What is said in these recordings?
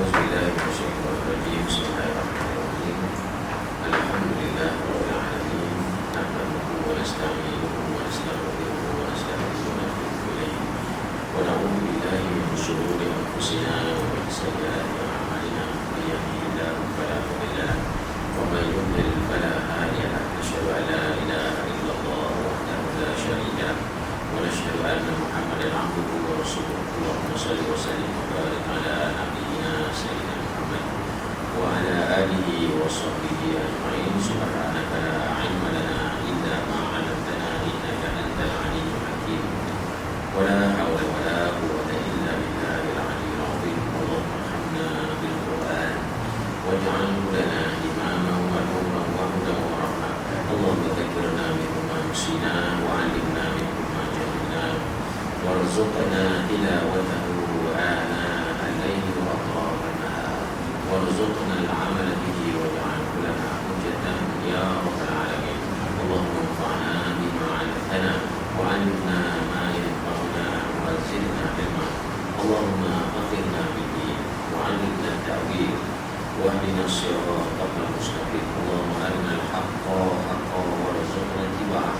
أعوذ بالله من الشيطان الرجيم. بسم الله الرحمن الرحيم. الحمد لله رب العالمين، نحمده ونستعينه ونستغفره ونستهديه ونتوب إليه، ونعوذ بالله من شرور أنفسنا ومن سيئات أعمالنا، من يهده الله فلا مضل له ومن يضلل فلا هادي له. أشهد أن لا إله إلا الله وحده لا شريك له، ونشهد أن محمدا عبده ورسوله. اللهم صل وسلم وبارك على نبينا سيدنا محمد وعلى آله وصحبه أجمعين. سبحانك لا علم لنا إلا ما علمتنا إنك أنت العليم الحكيم، ولا حول ولا قوة إلا بالله العلي العظيم. اللهم ارحمنا بالقرآن واجعله لنا إماما ونورا وهدى ورحمة. اللهم ذكرنا منه ما نسينا وعلمنا منه ما جهلنا، وارزقنا تلاوته آناء الليل وأطراف النهار، وارزقنا العمل به واجعله لنا حجة يا رب العالمين. اللهم انفعنا بما علمتنا وعلمنا ما ينفعنا وزدنا علما. اللهم فقهنا بالدين وعلمنا التأويل واهدنا الصراط المستقيم. اللهم أرنا الحق حقا وارزقنا اتباعه،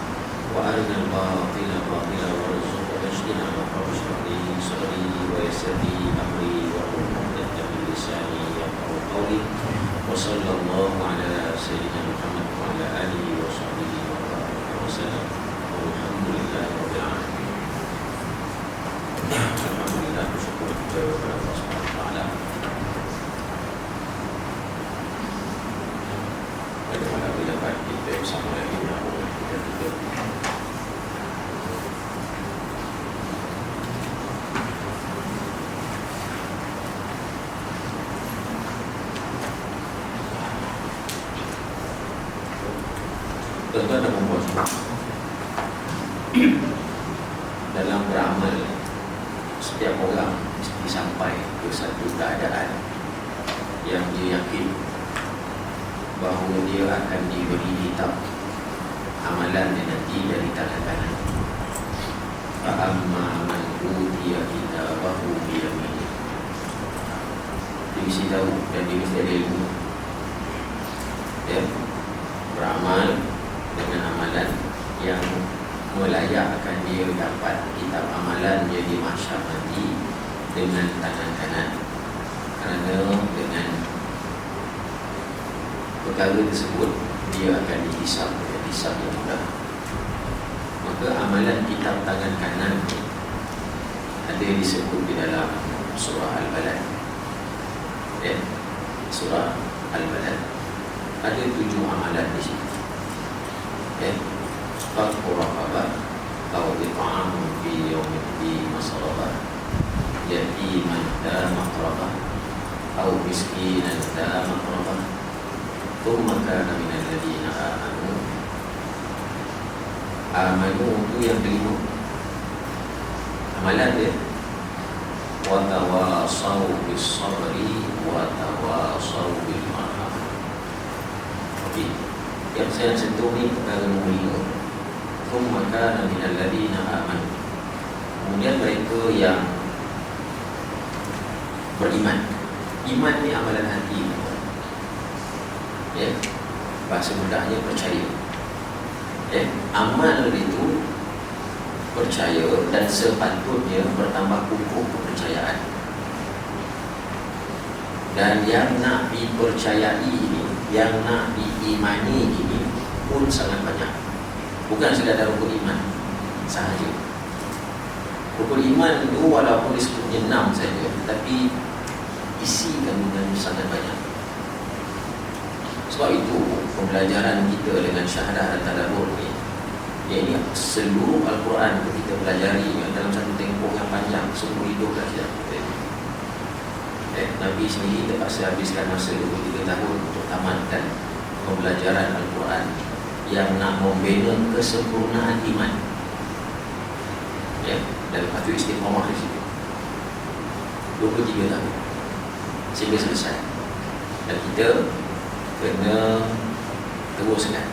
وأرنا الباطل باطلا وارزقنا اجتنابه. رب اشرح لي صدري ويسر لي أمري واحلل عقدة من لساني يفقهوا قولي. وصلى الله على سيدنا محمد وعلى آله وصحبه وبارك وسلم، والحمد لله رب العالمين. Alhamdulillah, bersyukur kepada Allah Subhanahu wa taala. Bagaimana bila kita bersama lagi menyambung kita. Tuan-tuan dan puan-puan, dalam beramal, setiap orang mesti sampai ke satu keadaan yang dia yakin bahawa dia akan diberi kitab amalannya nanti dari tangan kanan. Fa'amma man utiya kitabahu biyaminihi. Dia mesti tahu dan dia mesti ada ilmu, ya, beramal dengan amalan yang melayakkan dia dapat kitab amalan jadi mahsyar nanti dengan tangan kanan. Kerana dengan perkara tersebut dia akan dihisab dengan hisab yang mudah. Maka amalan kitab tangan kanan ada disebut di dalam surah Al-Balad, ya, surah Al-Balad ada 7 amalan di situ, ya. Faqur raqabah atau it'amun fi yawmin fi masrabah, yatiman dha maqrabah atau miskinan dha maqrabah, thumma kana minal ladina amanu. Amanu itu yang kelima amalan dia. Wa tawasaw bis sabri wa tawasaw bil marhamah. Okey, yang saya sentuh ni perkara nombor 5. Thumma kana minal ladina amanu. Kemudian mereka yang beriman. Iman ni amalan hati, ya, bahasa mudahnya percaya, ya. Amal itu percaya dan sepatutnya bertambah kukuh kepercayaan. Dan yang nak dipercayai ini, yang nak diimani ini pun sangat banyak. Bukan sekadar rukun iman sahaja. Rukun iman itu walaupun disebutnya 6 saja, tetapi isi kandungannya sangat banyak. Sebab itu pembelajaran kita dengan syahadah at-tadabbur ni, iaitu seluruh Al-Quran kita pelajari dalam satu tempoh yang panjang, seumur hidup dah tidak. Nabi sendiri terpaksa habiskan masa 23 tahun untuk tamatkan pembelajaran Al-Quran yang nak membina kesempurnaan iman, ya, dan lepas itu istiqamah di situ 23 tahun sehingga selesai. Dan kita kena teruskan.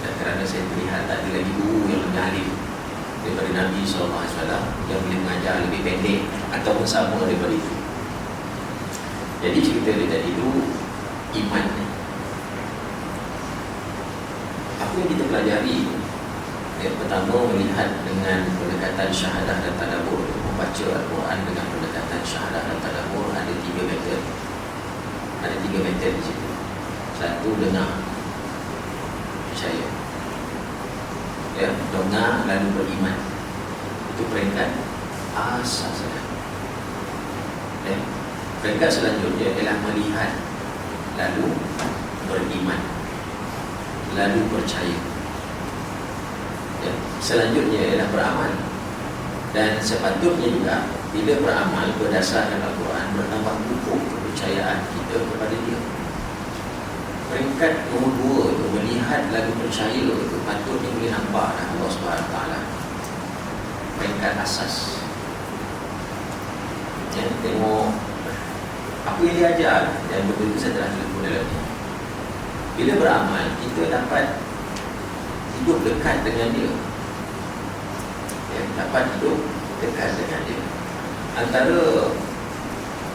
Dan kerana saya melihat tak ada lagi guru yang lebih alim daripada Nabi SAW yang boleh mengajar lebih pendek ataupun sama daripada itu. Jadi cerita dia tadi itu iman. Apa yang kita pelajari? Yang pertama, melihat dengan pendekatan syahadah dan tadabbur. Membaca Al-Quran dengan pendekatan syahadah dan tadabbur ada 3 metod. Ada 3 metod di situ. Satu, dengar, percaya. Ya, dengar lalu beriman. Itu peringkat asas. Ya. Peringkat selanjutnya adalah melihat, lalu beriman, lalu percaya. Ya. Selanjutnya adalah beramal. Dan sepatutnya juga bila beramal berdasarkan Al-Quran, bertambah kukuh kepercayaan kita kepada dia. Peringkat nombor 2 itu melihat lalu percaya, itu patutnya boleh nampak Allah SWT. Peringkat asas. Ya, tengok apa yang dia ajar, dan betul-betul saya telah telefon dalam ni. Bila beramal, kita dapat hidup dekat dengan dia. Ya, dapat hidup dekat dengan dia. Antara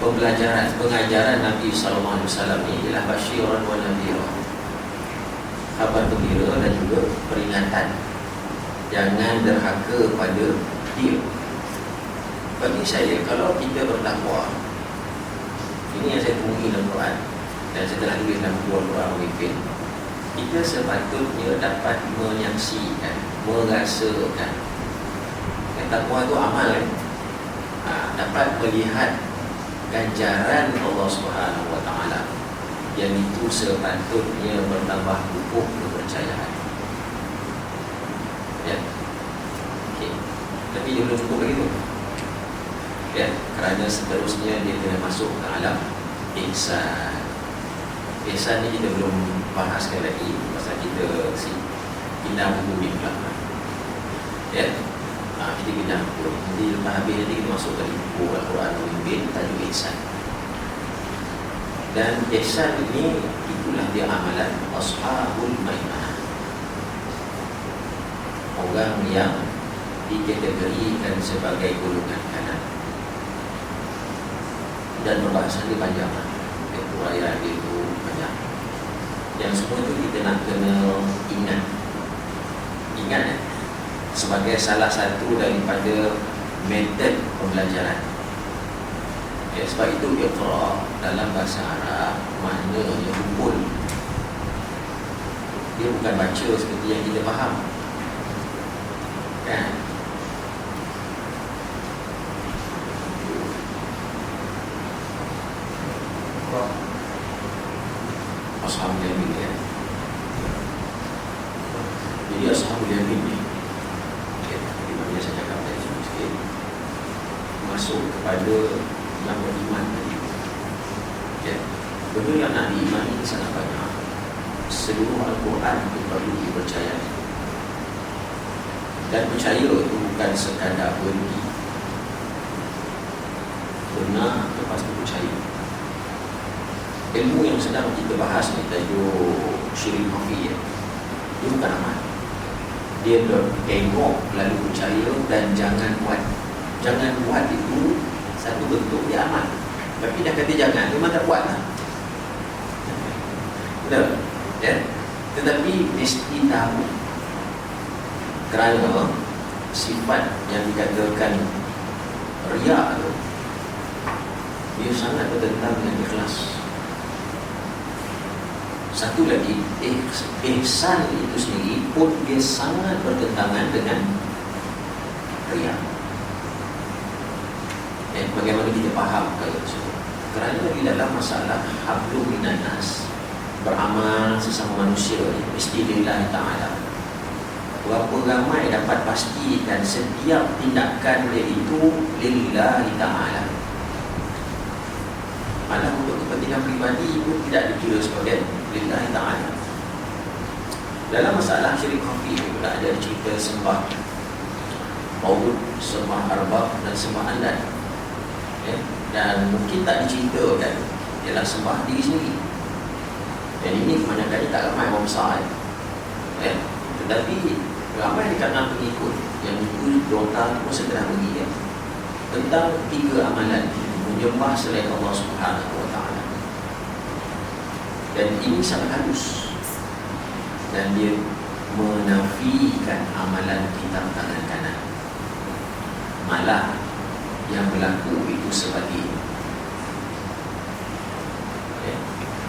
pengajaran Nabi SAW ni ialah basyiran wa nadhira, khabar gembira dan juga peringatan. Jangan derhaka pada dia. Bagi saya, kalau kita bertakwa, ini yang saya temui dalam Quran dan saya telah tulis dalam buku Al-Quran Memimpin, kita sepatutnya dapat menyaksikan, merasakan. Takwa itu amal, kan? Dapat melihat ganjaran Allah Subhanahu Wa Taala, yang itu sepatutnya bertambah kukuh kepercayaan. Ya, okay. Tapi dia belum cukup lagi tu. Ya, kerana seterusnya dia kena masuk ke alam ihsan. Ihsan ni kita belum bahaskan lagi, pasal kita pindah buku ni pula. Ya, kita pindah buku. Jadi lepas habis nanti kita masuk ke buku Al-Quran Memimpin tajuk ihsan. Dan ihsan ini itulah dia amalan ashabul maimanah, orang yang dikategorikan sebagai golongan kanan. Dan perbahasan dia panjang, uraian dia itu banyak. Yang semua itu kita nak kena ingat sebagai salah satu daripada metod pembelajaran. Ya, sebab itu iqra dalam bahasa Arab maknanya hukum. Dia bukan baca seperti yang kita faham, kan? Ashabul Yamin, ya. Jadi Ashabul Yamin ni, di mana saya cakap tadi sikit, masuk kepada yang beriman tadi. Ya. Benda yang nak diimani sangat banyak. Seluruh Al-Quran itu perlu dipercayai. Dan percaya itu bukan sekadar berhenti, benar lepas itu percaya. Ilmu yang sedang kita bahas ni tajuk syirik khafi, ya. Dia bukan amal. Dia tengok lalu percaya dan jangan buat. Jangan buat itu satu bentuk dia amal. Tapi dah kata jangan, memang tak buat lah. Betul? Ya? Tetapi mesti tahu, kerana sifat yang dikatakan riya tu, dia sangat bertentangan dengan ikhlas. Satu lagi, ihsan itu sendiri pun dia sangat bertentangan dengan riya. Bagaimana kita faham kalau tersebut? Kerana di dalam masalah hablum minan nas, beramal sesama manusia mesti lillahi ta'ala. Berapa ramai dapat pastikan setiap tindakan dia itu lillahi ta'ala. Malah untuk kepentingan pribadi pun tidak dikira sebagai lillahi ta'ala. Dalam masalah syirik khafi pula ada cerita sembah maulud, sembah arbab dan sembah andad. Ya, dan mungkin tak diceritakan ialah sembah diri sendiri. Dan ini kebanyakan tak ramai orang besar, ya. Tetapi ramai di kalangan pengikut yang itu donta pun segera bagi, ya, tentang 3 amalan menyembah selain Allah Subhanahu wa taala. Dan ini sangat halus. Dan dia menafikan amalan kita tangan kanan. Malah yang berlaku itu sebagai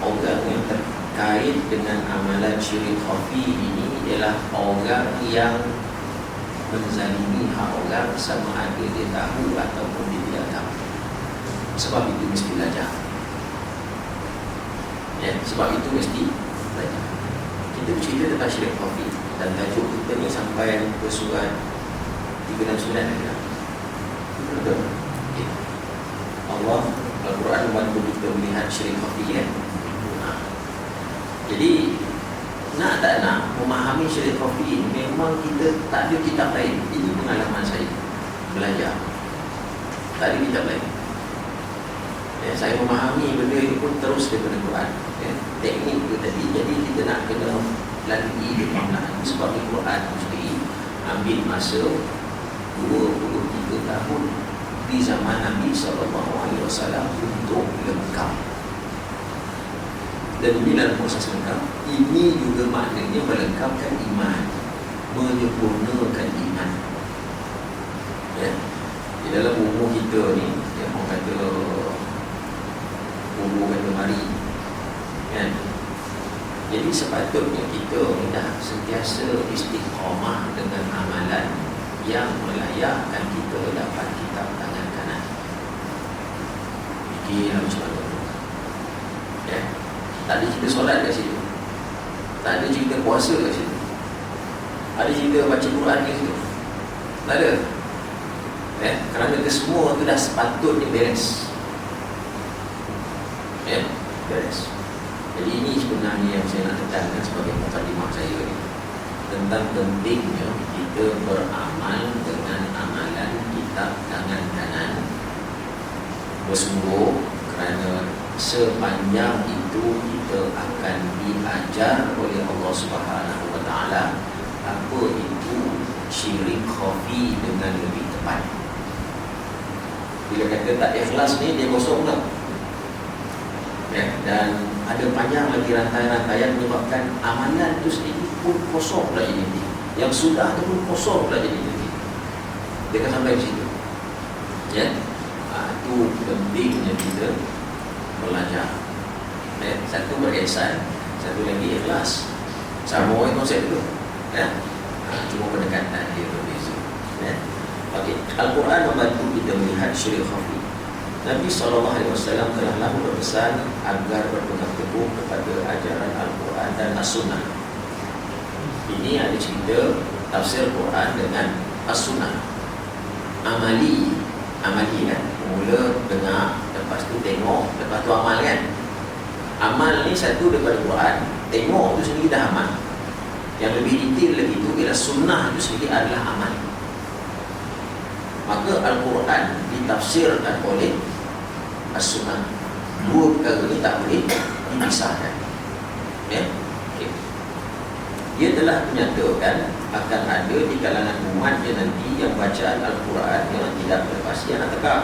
orang yang terkait dengan amalan syirik khafi ini ialah orang yang menzalimi hak orang sama ada dia tahu ataupun dia tidak tahu. Sebab itu mesti belajar. Sebab itu mesti belajar. Kita bercerita tentang syirik khafi dan tajuk kita ni sampai ke surat 39 lagi. Betul? Okay. Allah Al-Quran membantu kita melihat syirik khafi kan? Jadi nak tak nak memahami syirik khafi ini, memang kita tak ada kitab lain. Ini pengalaman saya belajar. Tak ada kitab lain. Saya memahami benda ini pun terus daripada Quran. Teknik itu tadi. Jadi kita nak kena lalui dia perlahan. Sebab di Quran mesti ambil masa 23 tahun di zaman Nabi SAW untuk lengkap. Dan bila proses lengkap, ini juga maknanya melengkapkan iman, menyempurnakan iman. Di dalam umur kita ni, yang orang kata umur kata mari, kan? Jadi sepatutnya kita dah sentiasa istiqamah dengan amalan yang melayakkan kita dapat kitab tangan kanan. Fikir macam mana? Tak ada cerita solat kat situ. Tak ada cerita puasa kat situ. Ada cerita baca Quran kat situ. Tak ada. Kerana kesemua tu dah sepatutnya beres. Beres. Jadi ini sebenarnya yang saya nak tekankan sebagai mukadimah saya ni, tentang pentingnya kita beramal dengan amalan kitab tangan kanan bersungguh, kerana sepanjang itu kita akan diajar oleh Allah Subhanahu wa taala apa itu syirik khafi dengan lebih tepat. Bila kata tak ikhlas ni, dia kosong tak? Dan ada panjang lagi rantaian-rantaian menyebabkan amalan itu sendiri pun kosong pula jadi. Yang sudah tu pun kosong pula jadi. Dia akan sampai di situ. Itu pentingnya kita belajar. Satu berihsan, satu lagi ikhlas. Sama konsep itu. Cuma pendekatan dia berbeza. Okey, Al-Quran membantu kita melihat syirik khafi. Nabi SAW telah lama berpesan agar berpegang teguh kepada ajaran Al-Quran dan As-Sunnah. Ini ada cerita tafsir Quran dengan As-Sunnah. Amali kan, mula dengar, lepas tu tengok, lepas tu amal kan. Amal ni satu daripada Quran, tengok tu sendiri dah amal. Yang lebih detail lagi tu ialah sunnah tu sendiri adalah amal. Maka Al-Quran ditafsirkan oleh As-Sunnah. Dua perkara ni tak boleh dipisahkan. Okay. Dia telah menyatakan akan ada di kalangan umatnya nanti yang bacaan Al-Quran yang tidak berpasti anak tegak.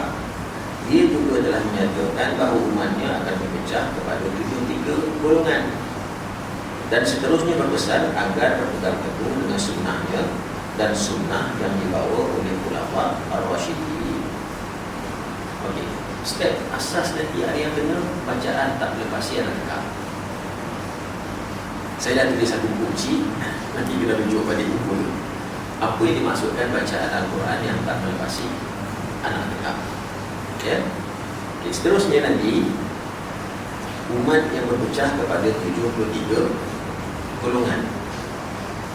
Dia juga telah menyatakan bahawa umatnya akan berpecah kepada 73 golongan. Dan seterusnya berpesan agar berpegang teguh dengan sunnahnya dan sunnah yang dibawa oleh Khulafa Ar-Rasyidin. Okey, step asas nanti ada yang kena bacaan tak berlepasi anak tegak. Saya dah tulis satu kunci, nanti kita tunjuk pada buku tu. Apa yang dimaksudkan bacaan Al-Quran yang tak melepasi anak tegak. Okay, seterusnya nanti umat yang berpecah kepada 73 golongan.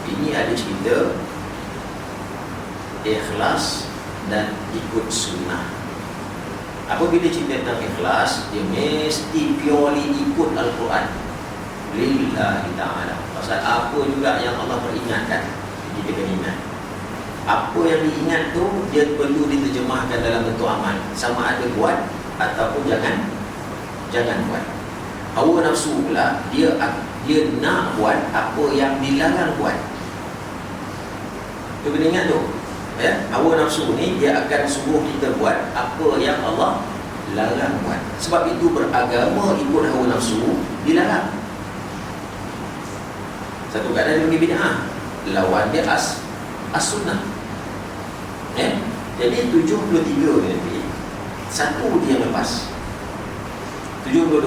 Ini ada cerita ikhlas dan ikut sunnah. Apabila cerita tentang ikhlas, dia mesti purely ikut Al-Quran lillahi ta'ala. Pasal apa juga yang Allah peringatkan, kita kena ingat. Apa yang diingat tu dia perlu diterjemahkan dalam bentuk amal. Sama ada buat ataupun jangan buat. Hawa nafsu pula dia nak buat apa yang dilarang buat. Tu kena ingat tu. Hawa nafsu ni dia akan suruh kita buat apa yang Allah larang buat. Sebab itu beragama ikut hawa nafsu dilarang. Satu keadaan dia pergi bid'ah, lawan dia as-sunnah. Jadi 73 ni nanti satu dia lepas, 72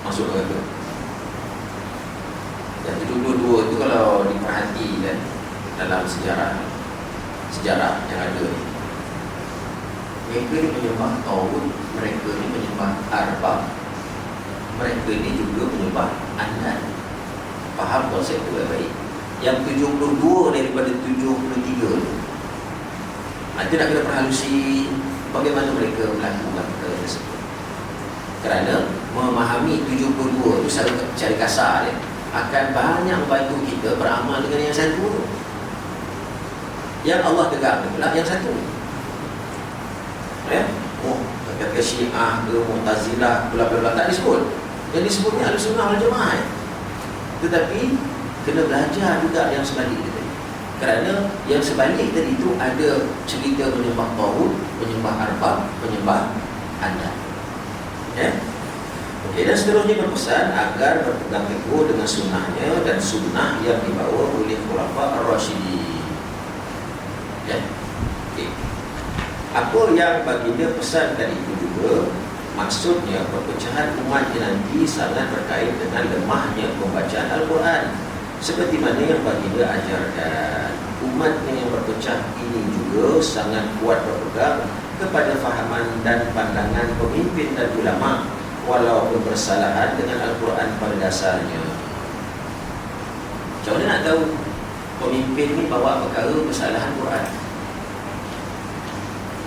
masuk neraka. Dan 72 tu kalau diperhatikan dalam sejarah yang ada ni, mereka ni menyembah tauhid, mereka ni menyembah arbab, mereka ni juga menyembah andan. Faham konsep tu baik. Yang 72 daripada 73 tu, itu nak kena perhalusi bagaimana mereka melakukan perkara tersebut. Kerana memahami 72 tu secara kasar dia akan banyak membantu kita beramal dengan yang satu tu. Yang Allah tegak pula yang satu. Kata Syiah ke Mu'tazilah bla bla bla tak disebut. Yang disebutnya Ahlussunnah wal Jamaah. Tetapi kena belajar juga yang sebalik tadi. Kerana yang sebalik tadi itu ada cerita menyembah tauhid, menyembah arbab, menyembah andan. Okey, dan seterusnya berpesan agar berpegang teguh dengan sunnahnya dan sunnah yang dibawa oleh khulafa ar-rasyidin. Okey. Apa yang baginda pesan tadi itu juga, maksudnya perpecahan umat nanti sangat berkait dengan lemahnya pembacaan Al-Quran. Seperti mana yang baginda ajarkan, umatnya yang berpecah ini juga sangat kuat berpegang kepada fahaman dan pandangan pemimpin dan ulama, walaupun bersalahan dengan Al-Quran pada dasarnya. Macam mana nak tahu pemimpin ni bawa perkara kesalahan Quran?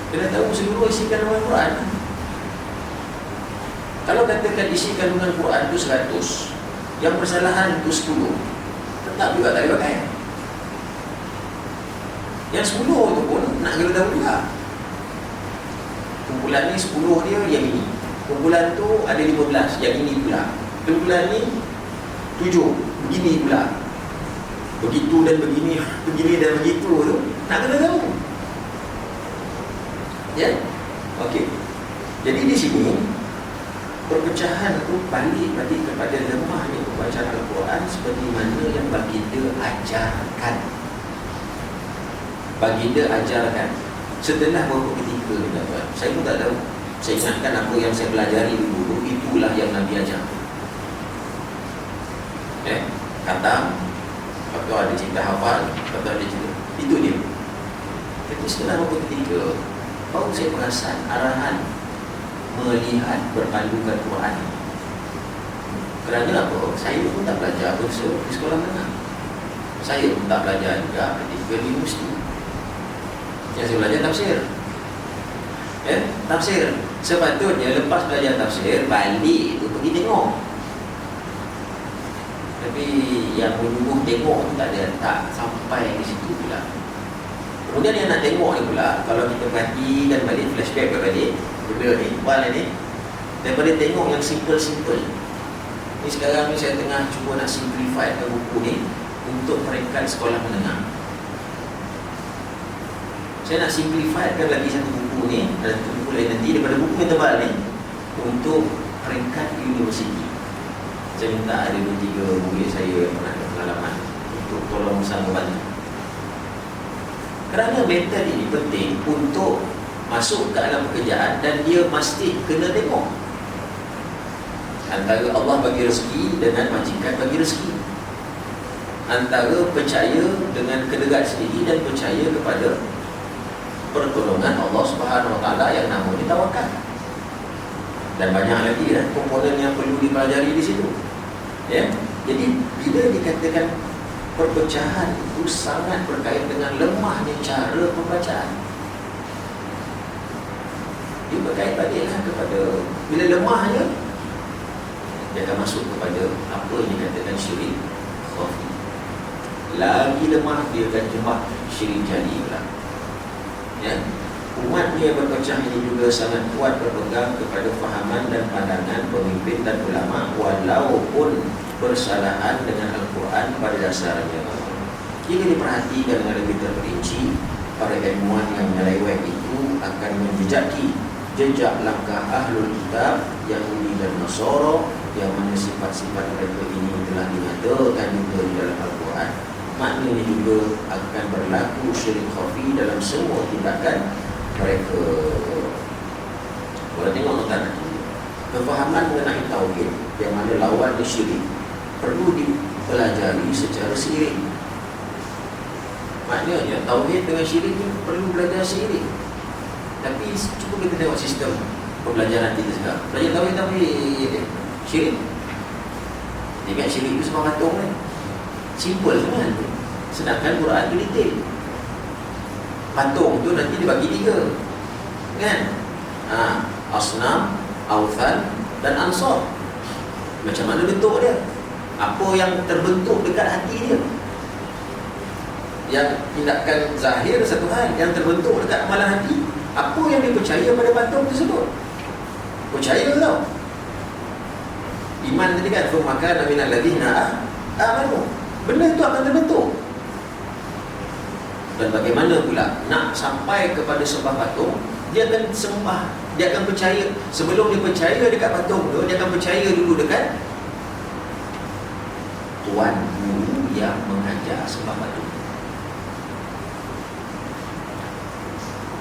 Kena tahu seluruh isi kandungan Quran. Kalau katakan isi kandungan Quran itu 100, yang persalahan itu 10, tetap juga tak boleh pakai. Yang 10 tu pun nak kena tahu juga. Kumpulan ni 10 dia yang ini, kumpulan tu ada 15 yang ini pula, kumpulan ni 7 begini pula, begitu dan begini, begini dan begitu tu nak kena tahu. Okey. Jadi di sini perpecahan itu balik kepada lemahnya pembacaan Al-Quran seperti mana yang baginda ajarkan. Baginda ajarkan setelah beberapa ketika ni, saya pun tak tahu. Saya ingatkan apa yang saya pelajari dulu, itulah yang Nabi ajar. Kata atau ada cerita hafal, atau ada cerita, itu dia. Tapi setelah beberapa ketika baru saya perasan arahan melihat berpandukan Quran. Kerana apa? Saya pun tak belajar bahasa di sekolah menengah. Saya pun tak belajar juga ketika di universiti. Yang saya belajar tafsir. Tafsir. Sepatutnya lepas belajar tafsir, balik itu pergi tengok. Tapi yang menyuruh tengok tu tak sampai di situ pula. Kemudian yang nak tengok ni pula, kalau kita perhati dan balik flashback balik benda ni, wala ni, daripada tengok yang simple-simple ni, sekarang ni saya tengah cuba nak simplify buku ni untuk peringkat sekolah menengah. Saya nak simplifykan lagi satu buku ni dan satu buku lain nanti daripada buku yang tebal ni untuk peringkat universiti. Saya minta ada 2-3 murid saya yang pernah ada pengalaman untuk tolong sama bantu. Kerana metod ini penting untuk masuk ke dalam pekerjaan dan dia mesti kena tengok antara Allah bagi rezeki dengan majikan bagi rezeki, antara percaya dengan kedegat sendiri dan percaya kepada pertolongan Allah Subhanahu Wa Taala yang namanya tawakal. Dan banyak lagi komponen yang perlu dipelajari di situ. Jadi bila dikatakan perpecahan itu sangat berkait dengan lemahnya cara pembacaan, dia berkait baliklah kepada bila lemahnya, dia akan masuk kepada apa yang dikatakan syirik khafi. Lagi lemah dia akan jemaah syirik jali pula. Umat yang berpecah ini juga sangat kuat berpegang kepada fahaman dan pandangan pemimpin dan ulama walaupun bersalahan dengan Al-Quran pada dasarnya. Jika diperhatikan dengan lebih terperinci, para ilmuwan yang menyeleweng itu akan menjejaki jejak langkah ahlul kitab Yahudi dan Nasara, yang mana sifat-sifat mereka ini telah dinyatakan juga di dalam Al-Quran. Maknanya juga akan berlaku syirik khafi dalam semua tindakan mereka. Kalau tengok tuan, kefahaman mengenai tauhid yang mana lawan syirik perlu dipelajari secara seiring. Maknanya tauhid dengan syirik ni perlu belajar seiring. Tapi cuba kita tengok sistem pembelajaran kita sekarang. Belajar tauhid tapi syirik. Dia ingat syirik itu semua patung kan? Simple kan? Sedangkan Quran itu detail. Patung tu nanti dibagi 3 kan? Asnam, Awthan dan Ansar. Macam mana bentuk dia? Apa yang terbentuk dekat hati dia? Yang tindakan zahir satu hal, yang terbentuk dekat amalan hati, apa yang dia percaya pada patung tersebut? Percaya tau. Iman tadi kan, maka minal ladzina amanu. Benda itu akan terbentuk. Dan bagaimana pula nak sampai kepada sembah patung, dia akan sembah, dia akan percaya. Sebelum dia percaya dekat patung tu, dia akan percaya dulu dekat tuan guru yang mengajar sembah patung.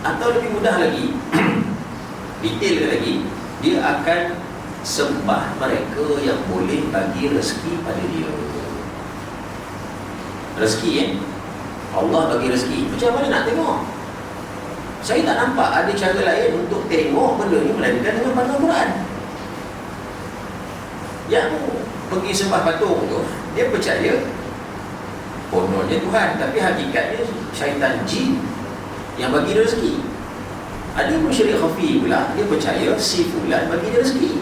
Atau lebih mudah lagi, detail lagi, dia akan sembah mereka yang boleh bagi rezeki pada dia. Rezeki Allah bagi rezeki. Macam mana nak tengok? Saya tak nampak ada cara lain untuk tengok benda ni melainkan dengan pandang Quran. Yang pergi sembah patung tu, dia percaya kononnya Tuhan, tapi hakikatnya syaitan jin yang bagi dia rezeki. Ada pun syirik khafi pula, dia percaya si fulan bagi dia rezeki.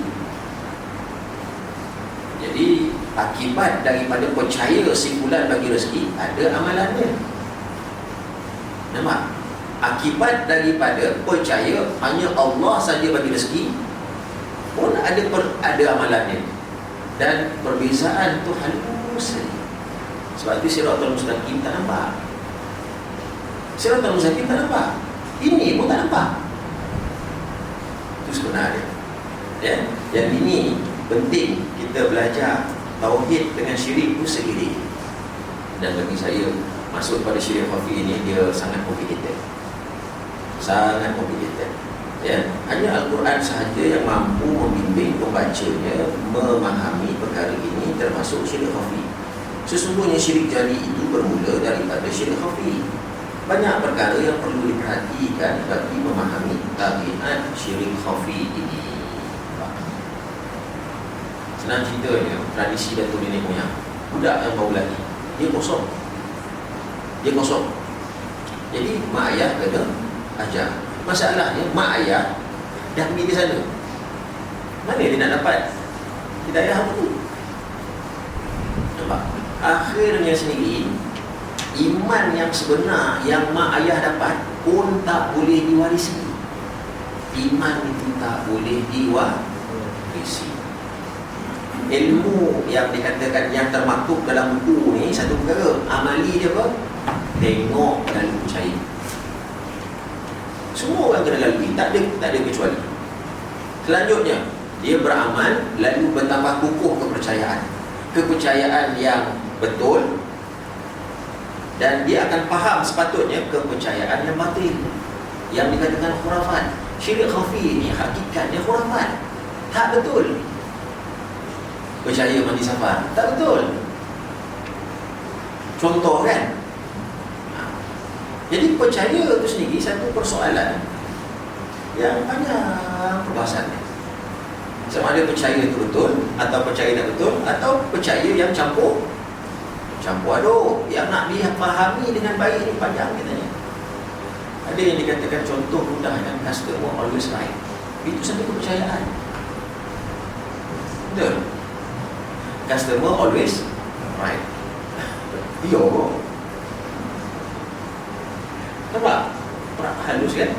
Jadi akibat daripada percaya si fulan bagi rezeki, ada amalannya. Nampak? Akibat daripada percaya hanya Allah saja bagi rezeki pun ada amalannya. Dan perbezaan tu halus. Sebab itu Siratal Mustaqim tak nampak. Siratal Mustaqim tak nampak. Ini pun tak nampak. Itu sebenarnya. Ya? Yang ini penting kita belajar tauhid dengan syirik itu seiring. Dan bagi saya, masuk pada syirik khafi ini dia sangat complicated. Sangat complicated. Ya, hanya Al-Quran sahaja yang mampu membimbing pembacanya memahami perkara ini, termasuk syirik khafi. Sesungguhnya syirik jali itu bermula daripada syirik khafi. Banyak perkara yang perlu diperhatikan bagi memahami tabiat syirik khafi ini. Senang ceritanya, tradisi datuk nenek moyang, budak yang baru lagi, dia kosong. Jadi mak ayah kena ajar. Masalahnya mak ayah dah pergi ke sana, mana dia nak dapat hidayah apa tu? Nampak? Akhirnya sendiri, iman yang sebenar yang mak ayah dapat pun tak boleh diwarisi. Iman itu tak boleh diwarisi. Ilmu yang dikatakan yang termaktub dalam buku ni satu perkara, amali dia apa? Tengok dan percaya. Semua orang kena lalui, tak ada kecuali. Selanjutnya, dia beramal lalu bertambah kukuh kepercayaan. Kepercayaan yang betul, dan dia akan faham sepatutnya kepercayaan yang batil, yang dikatakan khurafat. Syirik khafi ini hakikatnya khurafat, tak betul. Percaya mandi safar, tak betul. Contoh kan? Jadi percaya itu sendiri satu persoalan yang banyak perbahasannya. Sama ada percaya itu betul, atau percaya tak betul, atau percaya yang campur aduk. Yang nak dipahami dengan baik ini panjang katanya. Ada yang dikatakan contoh mudah yang customer always right. Itu satu kepercayaan. Betul? Customer always right. Yo. Nampak? Halus kan?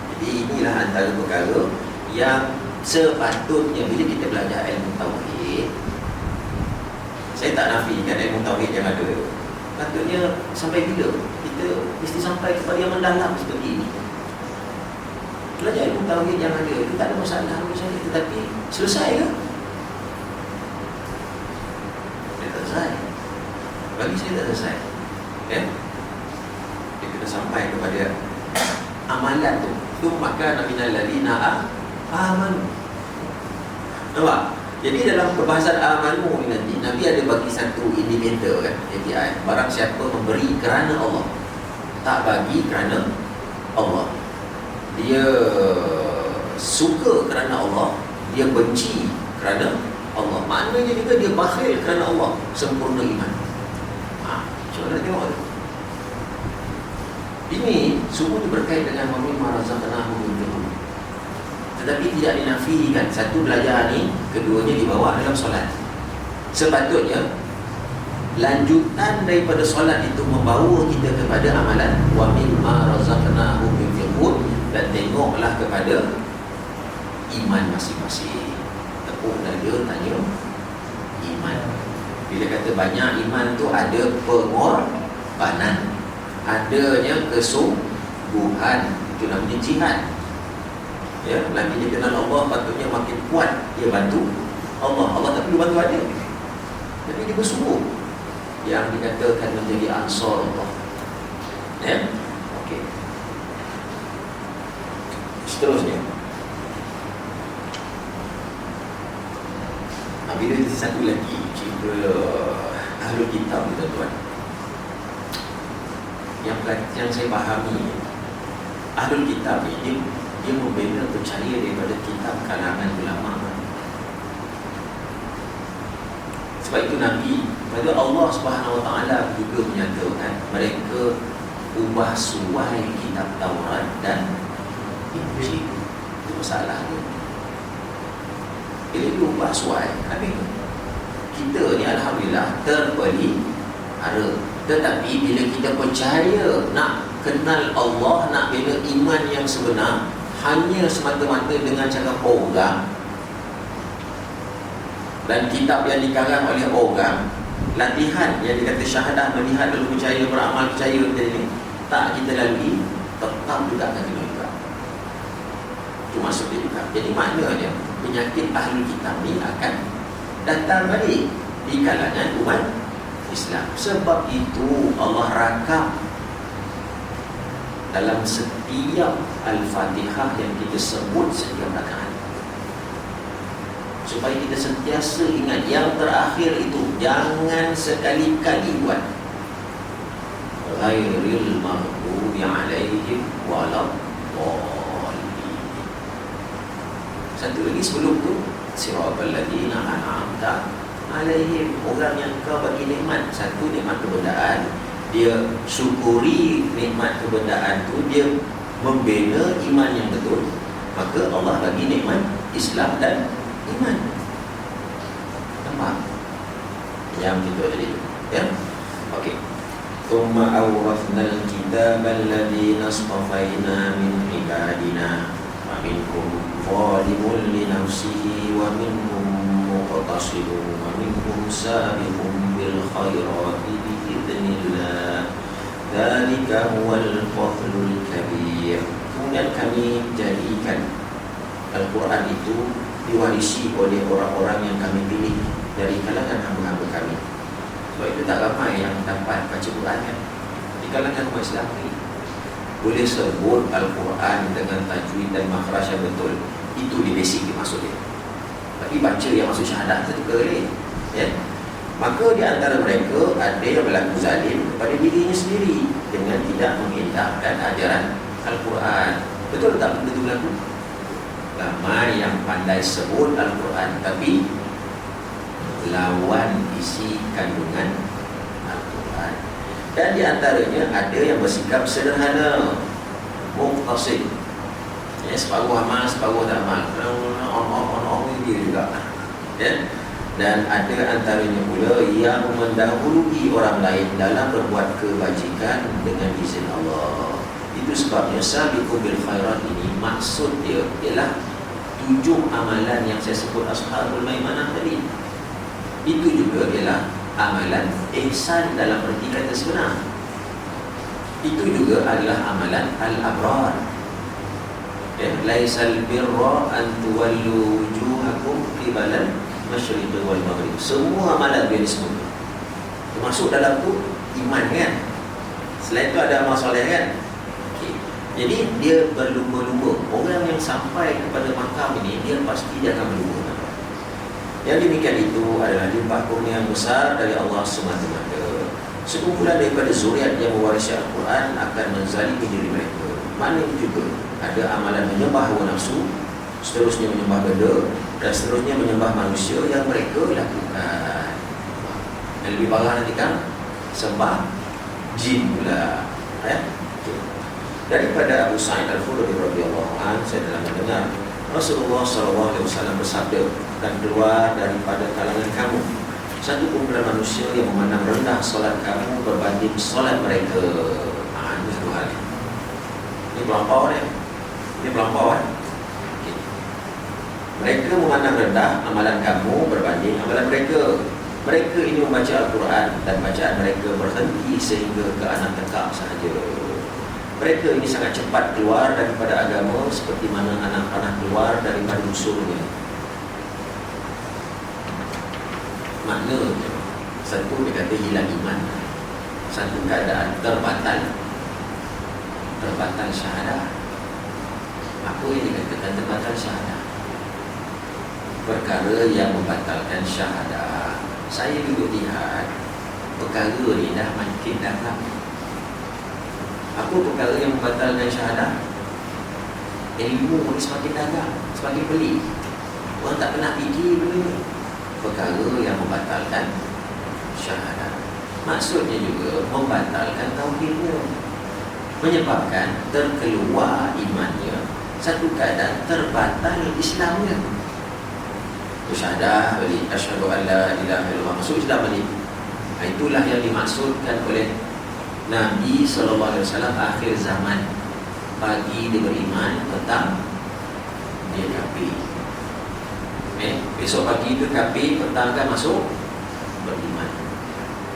Jadi inilah antara perkara yang sepatutnya bila kita belajar ilmu tauhid. Saya tak nafikan ilmu tauhid yang ada. Patutnya sampai bila kita mesti sampai kepada yang mendalam seperti ini. Belajar ilmu tauhid yang ada itu tak ada masalah misalnya, tetapi selesai ke? Dia tak selesai. Bagi saya tak selesai. Ya? Dia kena sampai kepada amalan tu. Tu maka naminal ladina amanu. Nampak? Jadi dalam perbahasan amanu ni nanti Nabi ada bagi satu indikator kan, API. Barang siapa memberi kerana Allah, tak bagi kerana Allah, dia suka kerana Allah, dia benci kerana Allah, maknanya juga dia bakhil kerana Allah, sempurna iman. Macam mana tengok tu? Ini semua berkait dengan mimma razaqnahum yunfiqun. Tetapi tidak dinafikan. Satu belajar ni, keduanya dibawa dalam solat. Sepatutnya lanjutan daripada solat itu membawa kita kepada amalan wa mimma razaqnahum yunfiqun, dan tengoklah kepada iman masing-masing. Tepuk dada tanya iman. Bila kata banyak iman tu ada pengorbanan, adanya kesungguhan, itu namanya jihad. Ya, lagi dia kenal Allah, patutnya makin kuat dia bantu Allah. Allah tak perlu bantu dia, tapi dia bersungguh, yang dikatakan menjadi ansar Allah. Ya, okey. Seterusnya, bila satu lagi cerita Ahlul Kitab, tuan-tuan, yang saya fahami, Ahlul Kitab ini dia membela percaya daripada kitab kalangan ulama. Sebab itu Nabi, pada Allah Subhanahu Wa Taala juga menyatakan mereka ubah suai kitab Taurat dan Injil. Itu masalahnya. Bila dia ubah suai, habis kita ni alhamdulillah terpelihara. Tetapi bila kita percaya nak kenal Allah, nak bina iman yang sebenar hanya semata-mata dengan cara orang dan kitab yang dikarang oleh orang, latihan yang dikata syahadah, melihat lalu percaya, beramal percaya, jadi tak kita lalui, tetap juga akan kena juga. Itu maksud dia juga. Jadi maknanya penyakit ahli kitab ni akan datang balik di kalangan umat Islam. Sebab itu Allah rakam dalam setiap Al-Fatihah yang kita sebut setiap rakaat, supaya kita sentiasa ingat yang terakhir itu jangan sekali-kali buat. Ghairil maghdubi alaihim waladdallin. Satu lagi sebelum tu, siratal ladzina an'amta alaihim, orang yang kau bagi nikmat. Satu nikmat kebendaan, dia syukuri nikmat kebendaan tu, dia membina iman yang betul, maka Allah bagi nikmat Islam dan iman. Nampak? Yang kita tadi, ya? Okey. Thumma awrathna al-kitaba alladhina astafaina min ibadina wa minhum zalimun li nafsihi wa minhum muqtasidun wa minhum sabiqun bil khairati biidznillah. Dzalika huwal fadlul kabir. Kemudian kami jadikan Al-Quran itu diwarisi oleh orang-orang yang kami pilih dari kalangan hamba-hamba kami. Sebab itu tak ramai yang dapat baca Quran kan? Di kalangan umat Islam ni boleh sebut Al-Quran dengan tajwid dan makhraj yang betul, itu di basic dia maksud dia. Tapi baca yang masuk syahadah satu kali, ya? Maka di antara mereka ada yang berlaku zalim kepada dirinya sendiri dengan tidak mengindahkan ajaran Al-Quran. Betul tak benda itu berlaku? Ramai yang pandai sebut Al-Quran tapi lawan isi kandungan Al-Quran. Dan di antaranya ada yang bersikap sederhana, muqtasid, ya, separuh amal, separuh tak amal, on dia juga, ya. Dan ada antaranya pula yang mendahului orang lain dalam berbuat kebajikan dengan izin Allah. Itu sebabnya sabiqu bil khairat ini maksud dia ialah 7 amalan yang saya sebut Ashabul Maimanah tadi. Itu juga ialah amalan ihsan dalam erti kata sebenar. Itu juga adalah amalan al-abrar. Laisal birra an tuwallu wujuhakum qibalal masyriqi wal maghrib. Semua amalan dia disebut. Termasuk dalam tu iman kan. Selain tu ada amal soleh kan. Okay. Jadi dia berlumba-lumba. Orang yang sampai kepada makam ini, dia pasti dia akan berlumba. Yang demikian itu adalah limpah kurnia yang besar dari Allah semata-mata. Sekumpulan daripada zuriat yang mewarisi Al-Quran akan menzalimi diri mereka. Maknanya juga ada amalan menyembah hawa nafsu, seterusnya menyembah benda, dan seterusnya menyembah manusia yang mereka lakukan. Yang lebih parah nanti kan sembah jin pula. Daripada Abu Sa'id Al-Khudri radhiyallahu anhu, saya telah mendengar Rasulullah SAW bersabda, akan keluar daripada kalangan kamu satu kumpulan manusia yang memandang rendah solat kamu berbanding solat mereka. Ini satu hal. Ini melampau ni. Ini melampau kan? Okay. Mereka memandang rendah amalan kamu berbanding amalan mereka. Mereka ini membaca Al-Quran dan bacaan mereka berhenti sehingga ke anak tekak sahaja. Mereka ini sangat cepat keluar daripada agama seperti mana anak panah keluar daripada musuhnya. Maknanya satu dia kata hilang iman, satu keadaan terbatal syahadah. Apa yang dikatakan terbatal syahadah? Perkara yang membatalkan syahadah. Saya duduk lihat perkara ni dah makin dalam. Apa perkara yang membatalkan syahadah? Ilmu ni semakin dalam, semakin pelik. Orang tak pernah fikir benda ni. Perkara yang membatalkan syahadah. Maksudnya juga membatalkan tauhidnya, menyebabkan terkeluar imannya, satu keadaan terbatal Islamnya. Syahadah balik asyhadu an la ilaha illallah, masuk Islam balik. Itulah yang dimaksudkan oleh Nabi SAW akhir zaman. Pagi dia beriman, petang dia kafir. Besok pagi itu kafir, petang kan masuk beriman.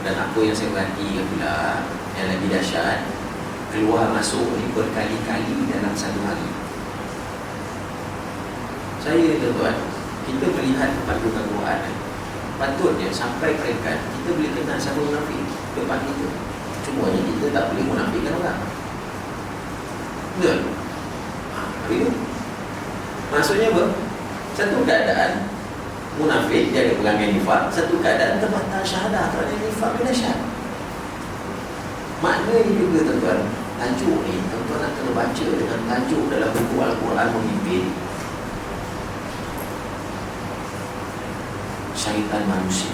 Dan apa yang saya perhatikan pula yang lagi dahsyat, keluar masuk ni berkali-kali dalam satu hari. Saya tuan, kita melihat panduan Quran, patutnya sampai peringkat kita boleh kenal siapa munafik depan kita. Cuma kita tak boleh munafikkan orang. Betul? Itu maksudnya apa? Satu keadaan munafik dia ada perangai nifak, satu keadaan terbatal syahadah kerana nifak bila syahadah. Makna ini juga tuan-tuan, tajuk ni tuan-tuan nak kena baca dengan tajuk dalam buku Al-Quran Memimpin. Syaitan manusia.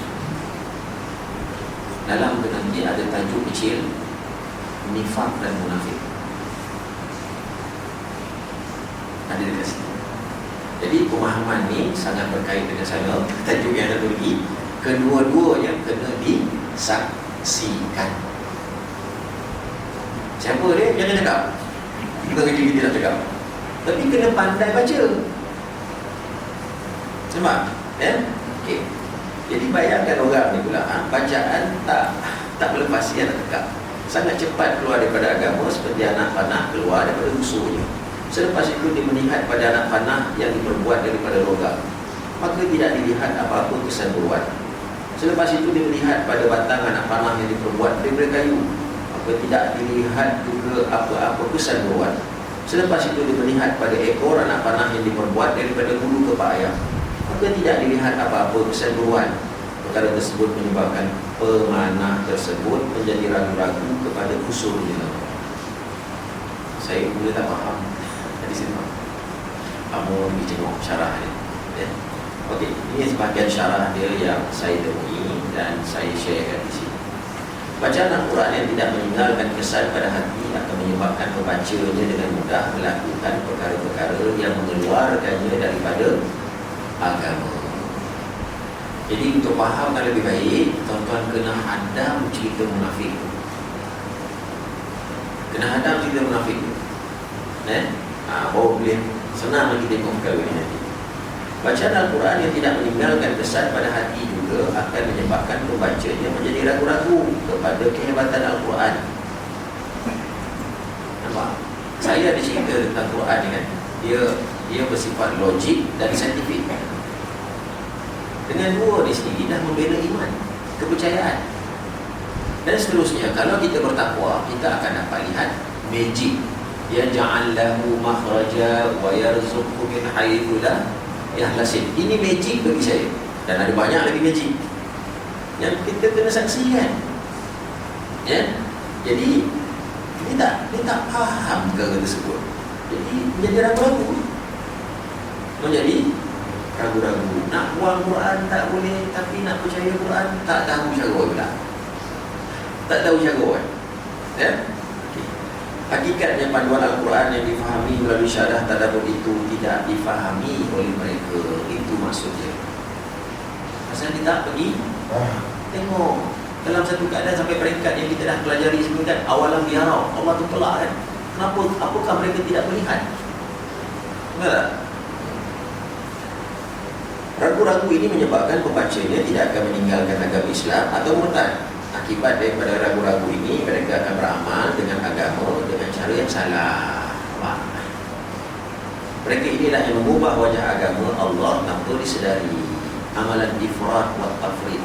Dalam tu nanti ada tajuk kecil, nifak dan munafik. Ada dekat sini. Jadi pemahaman ni sangat berkait dengan sana. Tajuk yang satu lagi, kedua-duanya kena disaksikan. Siapa dia? Jangan cakap. Kita kerja tak cakap. Tapi kena pandai baca. Nampak? Okay. Jadi bayangkan orang ni pula, bacaan tak melepasi anak tekak. Sangat cepat keluar daripada agama seperti anak panah keluar daripada musuhnya. Selepas itu dia melihat pada anak panah yang diperbuat daripada logam, maka tidak dilihat apa-apa kesan buruan. Selepas itu dia melihat pada batang anak panah yang diperbuat daripada kayu, maka tidak dilihat juga apa-apa kesan buruan. Selepas itu dia melihat pada ekor anak panah yang diperbuat daripada bulu kepak ayam, maka tidak dilihat apa-apa kesan buruan. Perkara tersebut menyebabkan pemanah tersebut menjadi ragu-ragu kepada usulnya. Saya mula tak faham di sini. Kamu pergi tengok syarah dia. Okey, ini sebahagian syarah dia yang saya temui dan saya sharekan di sini. Bacaan Al-Quran yang tidak meninggalkan kesan pada hati akan menyebabkan pembacanya dengan mudah melakukan perkara-perkara yang mengeluarkannya daripada agama. Jadi untuk fahamkan lebih baik, tuan-tuan kena hadam cerita munafik. Kena hadam cerita munafik. Baru boleh senang lagi tengok perkara ini nanti. Bacaan Al-Quran yang tidak meninggalkan kesan pada hati juga akan menyebabkan pembacanya menjadi ragu-ragu kepada kehebatan Al-Quran. Nampak? Saya ada cerita tentang Quran ni kan. Dia bersifat logik dan saintifik. Dengan dua ni sendiri dah membina iman, kepercayaan. Dan seterusnya, kalau kita bertakwa, kita akan dapat lihat magic. Ya ja'allahu makhraja wa yarzuqhu min haitsu la yahtasib. Ini magic bagi saya. Dan ada banyak lagi magic yang kita kena saksikan. Ya. Jadi dia tak faham perkara tersebut. Jadi menjadi ragu-ragu. Nak buang Quran tak boleh, tapi nak percaya Quran tak tahu cara pula. Tak tahu cara. Ya. Hakikatnya panduan Al-Quran yang difahami melalui syarah tadabbur itu tidak difahami oleh mereka. Itu maksudnya. Pasal dia tak pergi tengok dalam satu keadaan sampai peringkat yang kita dah pelajari sebelum kan, awalam biharau, Allah tu pelak kan. Apakah mereka tidak melihat? Benar tak? Ragu-ragu ini menyebabkan pembacanya tidak akan meninggalkan agama Islam atau murtad. Akibat daripada ragu-ragu ini, mereka akan beramal dengan agama dengan cara yang salah. Mereka inilah yang mengubah wajah agama Allah tanpa disedari. Amalan ifrat wa tafrid,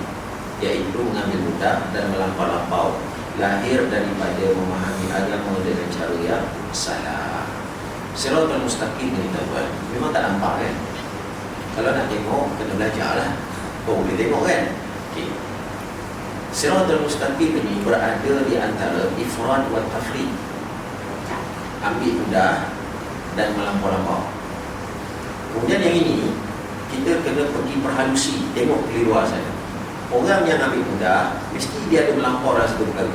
iaitu mengambil mudah dan melampau-lampau, lahir daripada memahami agama dengan cara yang salah. Siratal mustaqim ni tuan-tuan, memang tak nampak kan? Kalau nak tengok, kena belajar lah. Kau boleh tengok kan? Okay. Siratal mustaqim ini berada di antara ifrat wa tafrid, ambil mudah dan melampau-lampau. Kemudian yang ini kita kena pergi perhalusi, tengok di luar sana. Orang yang ambil mudah mesti dia ada melampau dalam satu perkara.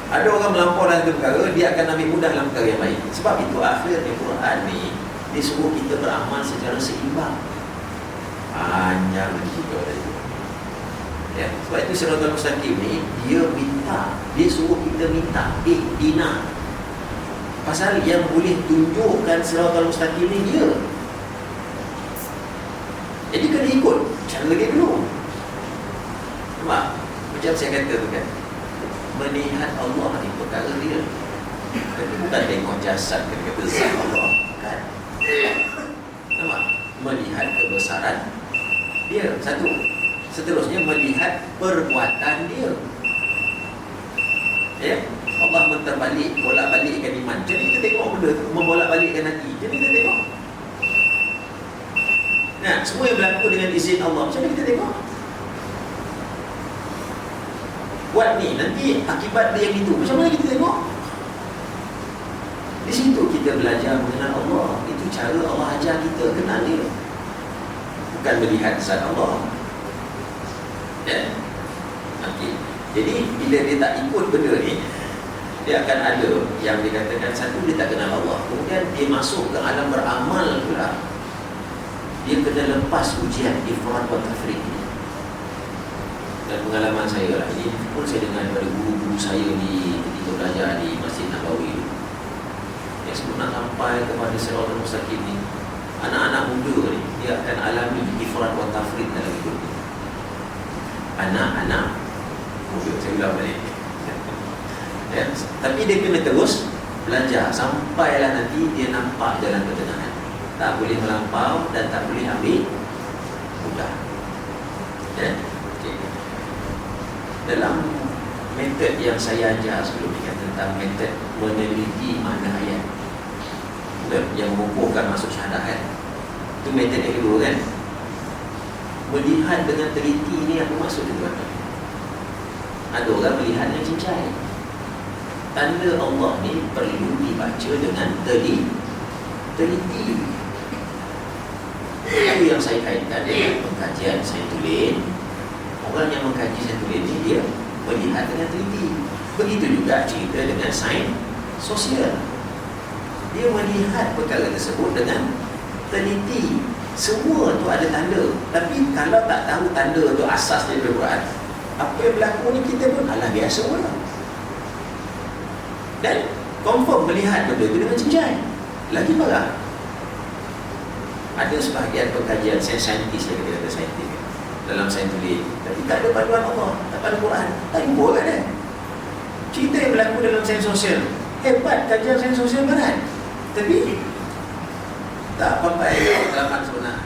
Ada orang melampau dalam satu perkara, dia akan ambil mudah dalam perkara yang lain. Sebab itu akhirnya Quran ni dia suruh kita beramal secara seimbang. Panjang juga itu. Ya, sebab itu Siratal Mustaqim ni dia suruh kita minta dina. Pasal yang boleh tunjukkan Siratal Mustaqim ni dia. Jadi kena ikut cara dia dulu. Nampak? Macam saya kata tu kan, melihat Allah ni perkara dia. Jadi bukan tengok jasad kata zat Allah, kan? Nampak? Melihat kebesaran dia, satu. Seterusnya melihat perbuatan dia. Ya, Allah menterbalik, bolak-balikkan iman. Jadi kita tengok benda tu, membolak-balikkan hati. Jadi kita tengok. Nah, semua yang berlaku dengan izin Allah, macam mana kita tengok? Buat ni, nanti akibat dia yang itu, macam mana kita tengok? Di situ kita belajar mengenal Allah. Itu cara Allah ajar kita kenal dia. Bukan melihat zat Allah. Ya? Okay. Jadi bila dia tak ikut benda ni, dia akan ada yang dikatakan satu, dia tak kenal Allah. Kemudian dia masuk ke alam beramal pula. Dia kena lepas ujian ifrat wa tafrid ni. Dan pengalaman saya lah, ini pun saya dengar daripada guru-guru saya di ketika belajar di Masjid Nabawi itu. Yang sebelum nak sampai kepada Siratal Mustaqim ni, anak-anak muda ni dia akan alami ifrat wa tafrid dalam hidup ni. Anak-anak muda, saya ulang balik. Ya, tapi dia kena terus belajar sampailah nanti dia nampak jalan pertengahan. Tak boleh melampau dan tak boleh ambil mudah. Ya? Okay. Dalam metod yang saya ajar sebelum ni tentang metod meneliti makna ayat yang mengukuhkan masuk syahadah kan, itu metod yang kedua kan. Melihat dengan teliti ni apa maksud dia? Ada orang melihat dengan cincai. Tanda Allah ni perlu dibaca dengan teliti. Itu yang saya kaitkan dengan pengkajian Saintulin. Orang yang mengkaji Saintulin ni dia melihat dengan teliti. Begitu juga cerita dengan sains sosial. Dia melihat perkara tersebut dengan teliti. Semua tu ada tanda. Tapi kalau tak tahu tanda tu asas daripada Quran, apa yang berlaku ni kita pun alah biasa lah. Dan confirm melihat benda tu dengan cincai. Lagi parah, ada sebahagian pengkajian saintis yang kita kata saintis dalam Saintulin, tapi tak ada panduan Allah, tak ada Quran, tak jumpa kan cerita yang berlaku dalam sains sosial. Hebat kajian sains sosial barat, Tapi tak apa-apa pengalaman sebenar.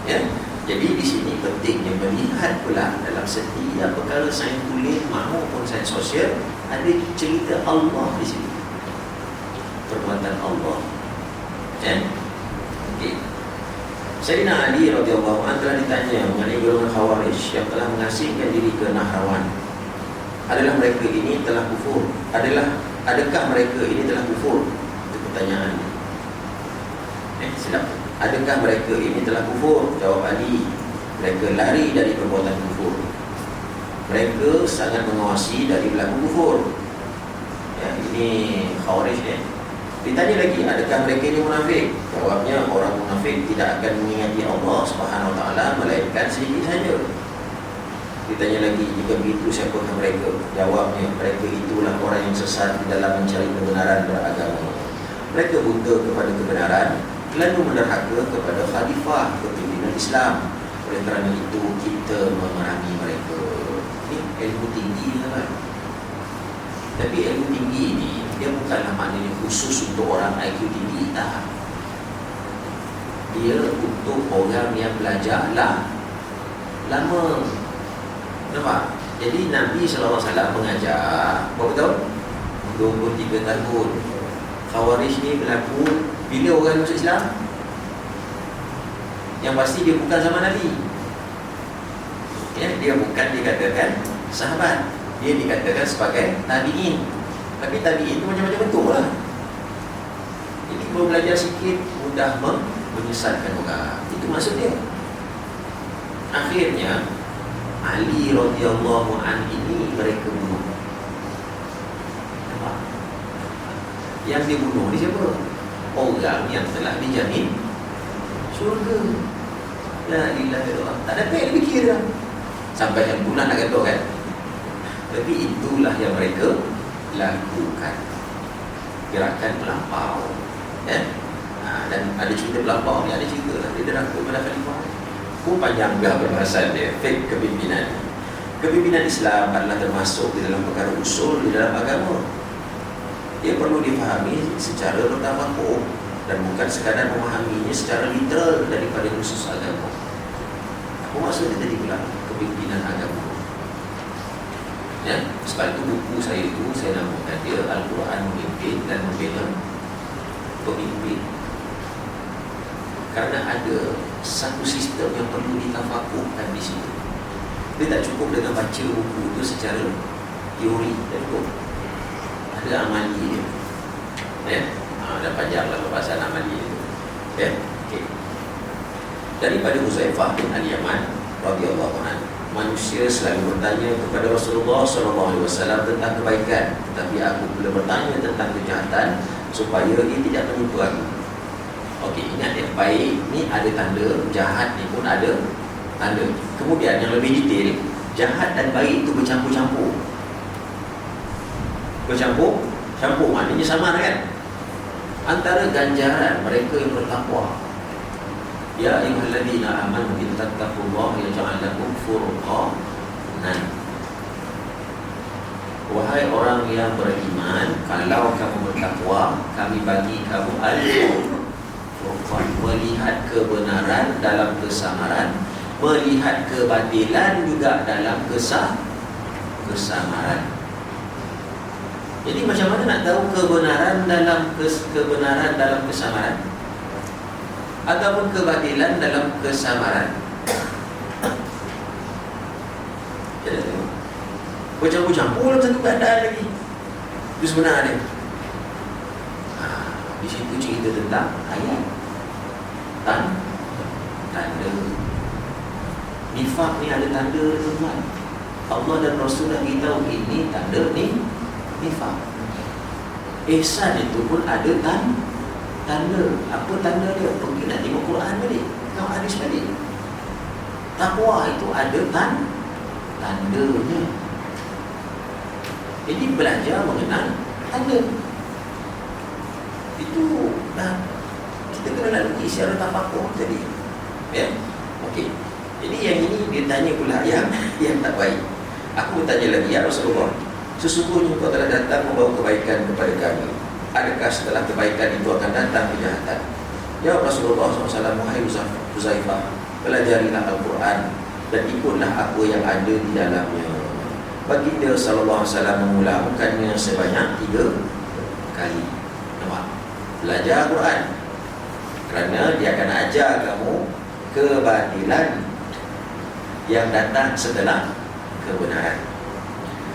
Ya. Jadi di sini pentingnya melihat pula dalam setiap perkara sains kulit maupun sains sosial ada cerita Allah di sini. Perbuatan Allah. Ya. Okey. Sayyidina Ali radhiyallahu anhu telah ditanya mengenai golongan Khawarij yang telah mengasingkan diri ke Nahrawan. Adakah mereka ini telah kufur? Adakah mereka ini telah kufur? Itu pertanyaan. Silap. Adakah mereka ini telah kufur? Jawab Ali, mereka lari dari perbuatan kufur. Mereka sangat mengawasi dari berlaku kufur. Ya, ini Khawarij. Ditanya lagi, adakah mereka ini munafik? Jawabnya, orang munafik tidak akan mengingati Allah Subhanahu Wa Taala melainkan sedikit saja. Ditanya lagi, jika begitu siapakah mereka? Jawabnya, mereka itulah orang yang sesat dalam mencari kebenaran beragama. Mereka buta kepada kebenaran, lalu menderhaka kepada khalifah kepimpinan Islam. Oleh kerana itu kita memerangi mereka. Ini ilmu tinggi kan? Tapi ilmu tinggi ini dia bukanlah maknanya khusus untuk orang IQ tinggi, tak. Dia untuk orang yang belajar lama. Nampak? Jadi Nabi SAW mengajar berapa tahun? 23 tahun. Khawarij ni berlaku bila orang masuk Islam? Yang pasti dia bukan zaman Nabi. Ya, dia bukan dikatakan sahabat. Dia dikatakan sebagai tabi'in. Tapi tabi'in itu macam-macam bentuk lah. Jadi kalau belajar sikit mudah menyesatkan orang. Itu maksud dia. Akhirnya Ali radhiyallahu anhu ini mereka bunuh. Nampak? Yang dibunuh ni siapa? Orang yang telah dijamin syurga. La ilaha illallah. Tak ada payah fikir dah. Sampai yang bulan nak kata kan. Tapi itulah yang mereka lakukan. Gerakan melampau. Ya? Dan ada cerita melampau ni, ada cerita lah. Dia derhaka pada khalifah. Pun panjang dah perbahasan dia. Fake kepimpinan. Kepimpinan Islam adalah termasuk di dalam perkara usul di dalam agama. Dia perlu difahami secara bertafakuh dan bukan sekadar memahaminya secara literal daripada khusus agama. Apa maksudnya tadi pula kepimpinan agama? Ya, sebab itu buku saya itu saya namakan dia Al-Quran Memimpin dan Membela Pemimpin. Karena ada satu sistem yang perlu ditafakuhkan di situ. Dia tak cukup dengan baca buku itu secara teori, tak cukup. Ada amali dia. Ya, dah panjanglah perbahasan amali itu. Ya, okey. Daripada Huzaifah bin Al-Yaman radhiyallahu anhu, manusia selalu bertanya kepada Rasulullah SAW tentang kebaikan, tetapi aku pula bertanya tentang kejahatan supaya dia tidak menipu aku. Okey, ingat ya, baik ni ada tanda, jahat ni pun ada tanda. Kemudian yang lebih detail, jahat dan baik itu bercampur-campur. Campur maknanya sama kan? Antara ganjaran mereka yang bertakwa. Ya ayyuhalladzina amanu ittaqullaha yaj'al lakum furqanan. Wahai orang yang beriman, kalau kamu bertakwa, kami bagi kamu al-furqan, melihat kebenaran dalam kesamaran, melihat kebatilan juga dalam kesamaran. Jadi macam mana nak tahu kebenaran dalam kesamaran ataupun kebatilan dalam kesamaran? Kita tengok bercampur-campur dalam satu keadaan lagi. Itu sebenarnya di situ cerita tentang ayat tanda. Nifak ni ada tanda, teman. Allah dan Rasul dah beritahu ini tanda ni nifak. Ihsan itu pun ada tanda. Apa tanda dia? Pergi nak tengok Quran balik, tengok hadis balik. Takwa itu ada tandanya. Jadi belajar mengenal tanda itu dah kita kena lalui secara tafakuh tadi. Ya, okey. Jadi yang ini dia tanya pula yang tak baik. Aku bertanya lagi, ya Rasulullah, sesungguhnya kau telah datang membawa kebaikan kepada kami. adakah setelah kebaikan itu akan datang kejahatan? Jawab Rasulullah SAW, wahai Huzaifah, pelajarilah Al-Quran dan ikutlah apa yang ada di dalamnya. Baginda sallallahu alaihi wasallam mengulangkannya sebanyak 3 kali. Nampak? Belajar Al-Quran kerana dia akan ajar kamu kebatilan yang datang setelah kebenaran.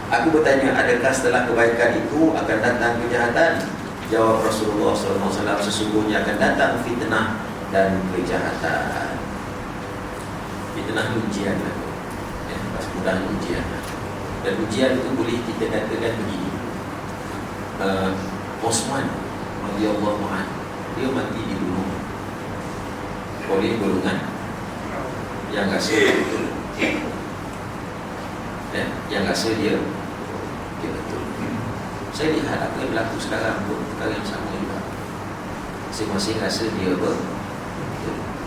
Aku bertanya, adakah setelah kebaikan itu akan datang kejahatan? Jawab Rasulullah SAW, sesungguhnya akan datang fitnah dan kejahatan. Fitnah ujian lah, pas mudah ujian. Dan ujian itu boleh kita katakan begini. Osman radhiyallahu anhu, dia mati dibunuh oleh golongan yang rasa betul, yang rasa dia betul. Saya lihat apa yang berlaku sekarang pun perkara yang sama juga. Masing-masing rasa dia betul.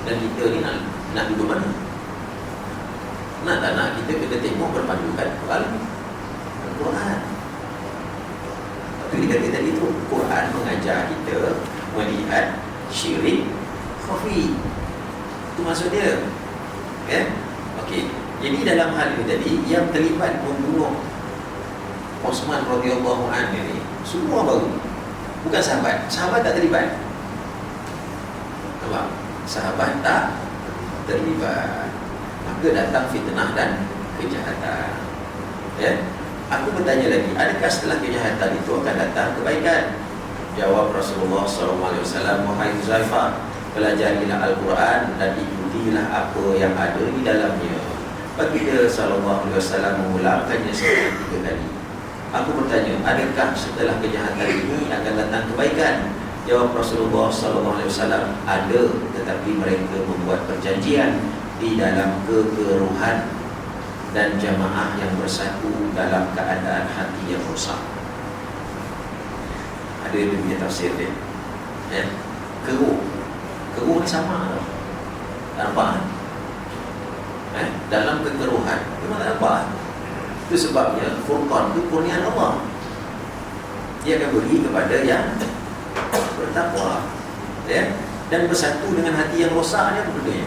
Dan kita ni nak duduk mana? Nak tak nak, kita kena tengok berpandukan Al-Quran. Tapi kata tadi tu, Quran mengajar kita melihat syirik khafi. Itu maksud dia. Okey. Jadi dalam hal ini tadi, yang terlibat membunuh Osman radhiyallahu anhu ni semua baru, bukan sahabat. Sahabat tak terlibat. Nampak? Sahabat tak terlibat. Maka datang fitnah dan kejahatan. Aku bertanya lagi, adakah setelah kejahatan itu akan datang kebaikan? Jawab Rasulullah SAW, wahai Huzaifah, pelajarilah Al-Quran dan ikutilah apa yang ada di dalamnya. Baginda SAW mengulangkannya sebanyak 3 kali. Aku bertanya, adakah setelah kejahatan ini akan datang kebaikan? Jawab Rasulullah SAW, ada, tetapi mereka membuat perjanjian di dalam kekeruhan dan jamaah yang bersatu dalam keadaan hati yang rosak. Ada yang punya tafsir dia. Keruh ni sama tau. Tak nampak? Dalam kekeruhan memang tak nampak. Itu sebabnya Furqan itu kurniaan Allah. Dia akan beri kepada yang bertakwa, dan bersatu dengan hati yang rosak. Dia apa benda?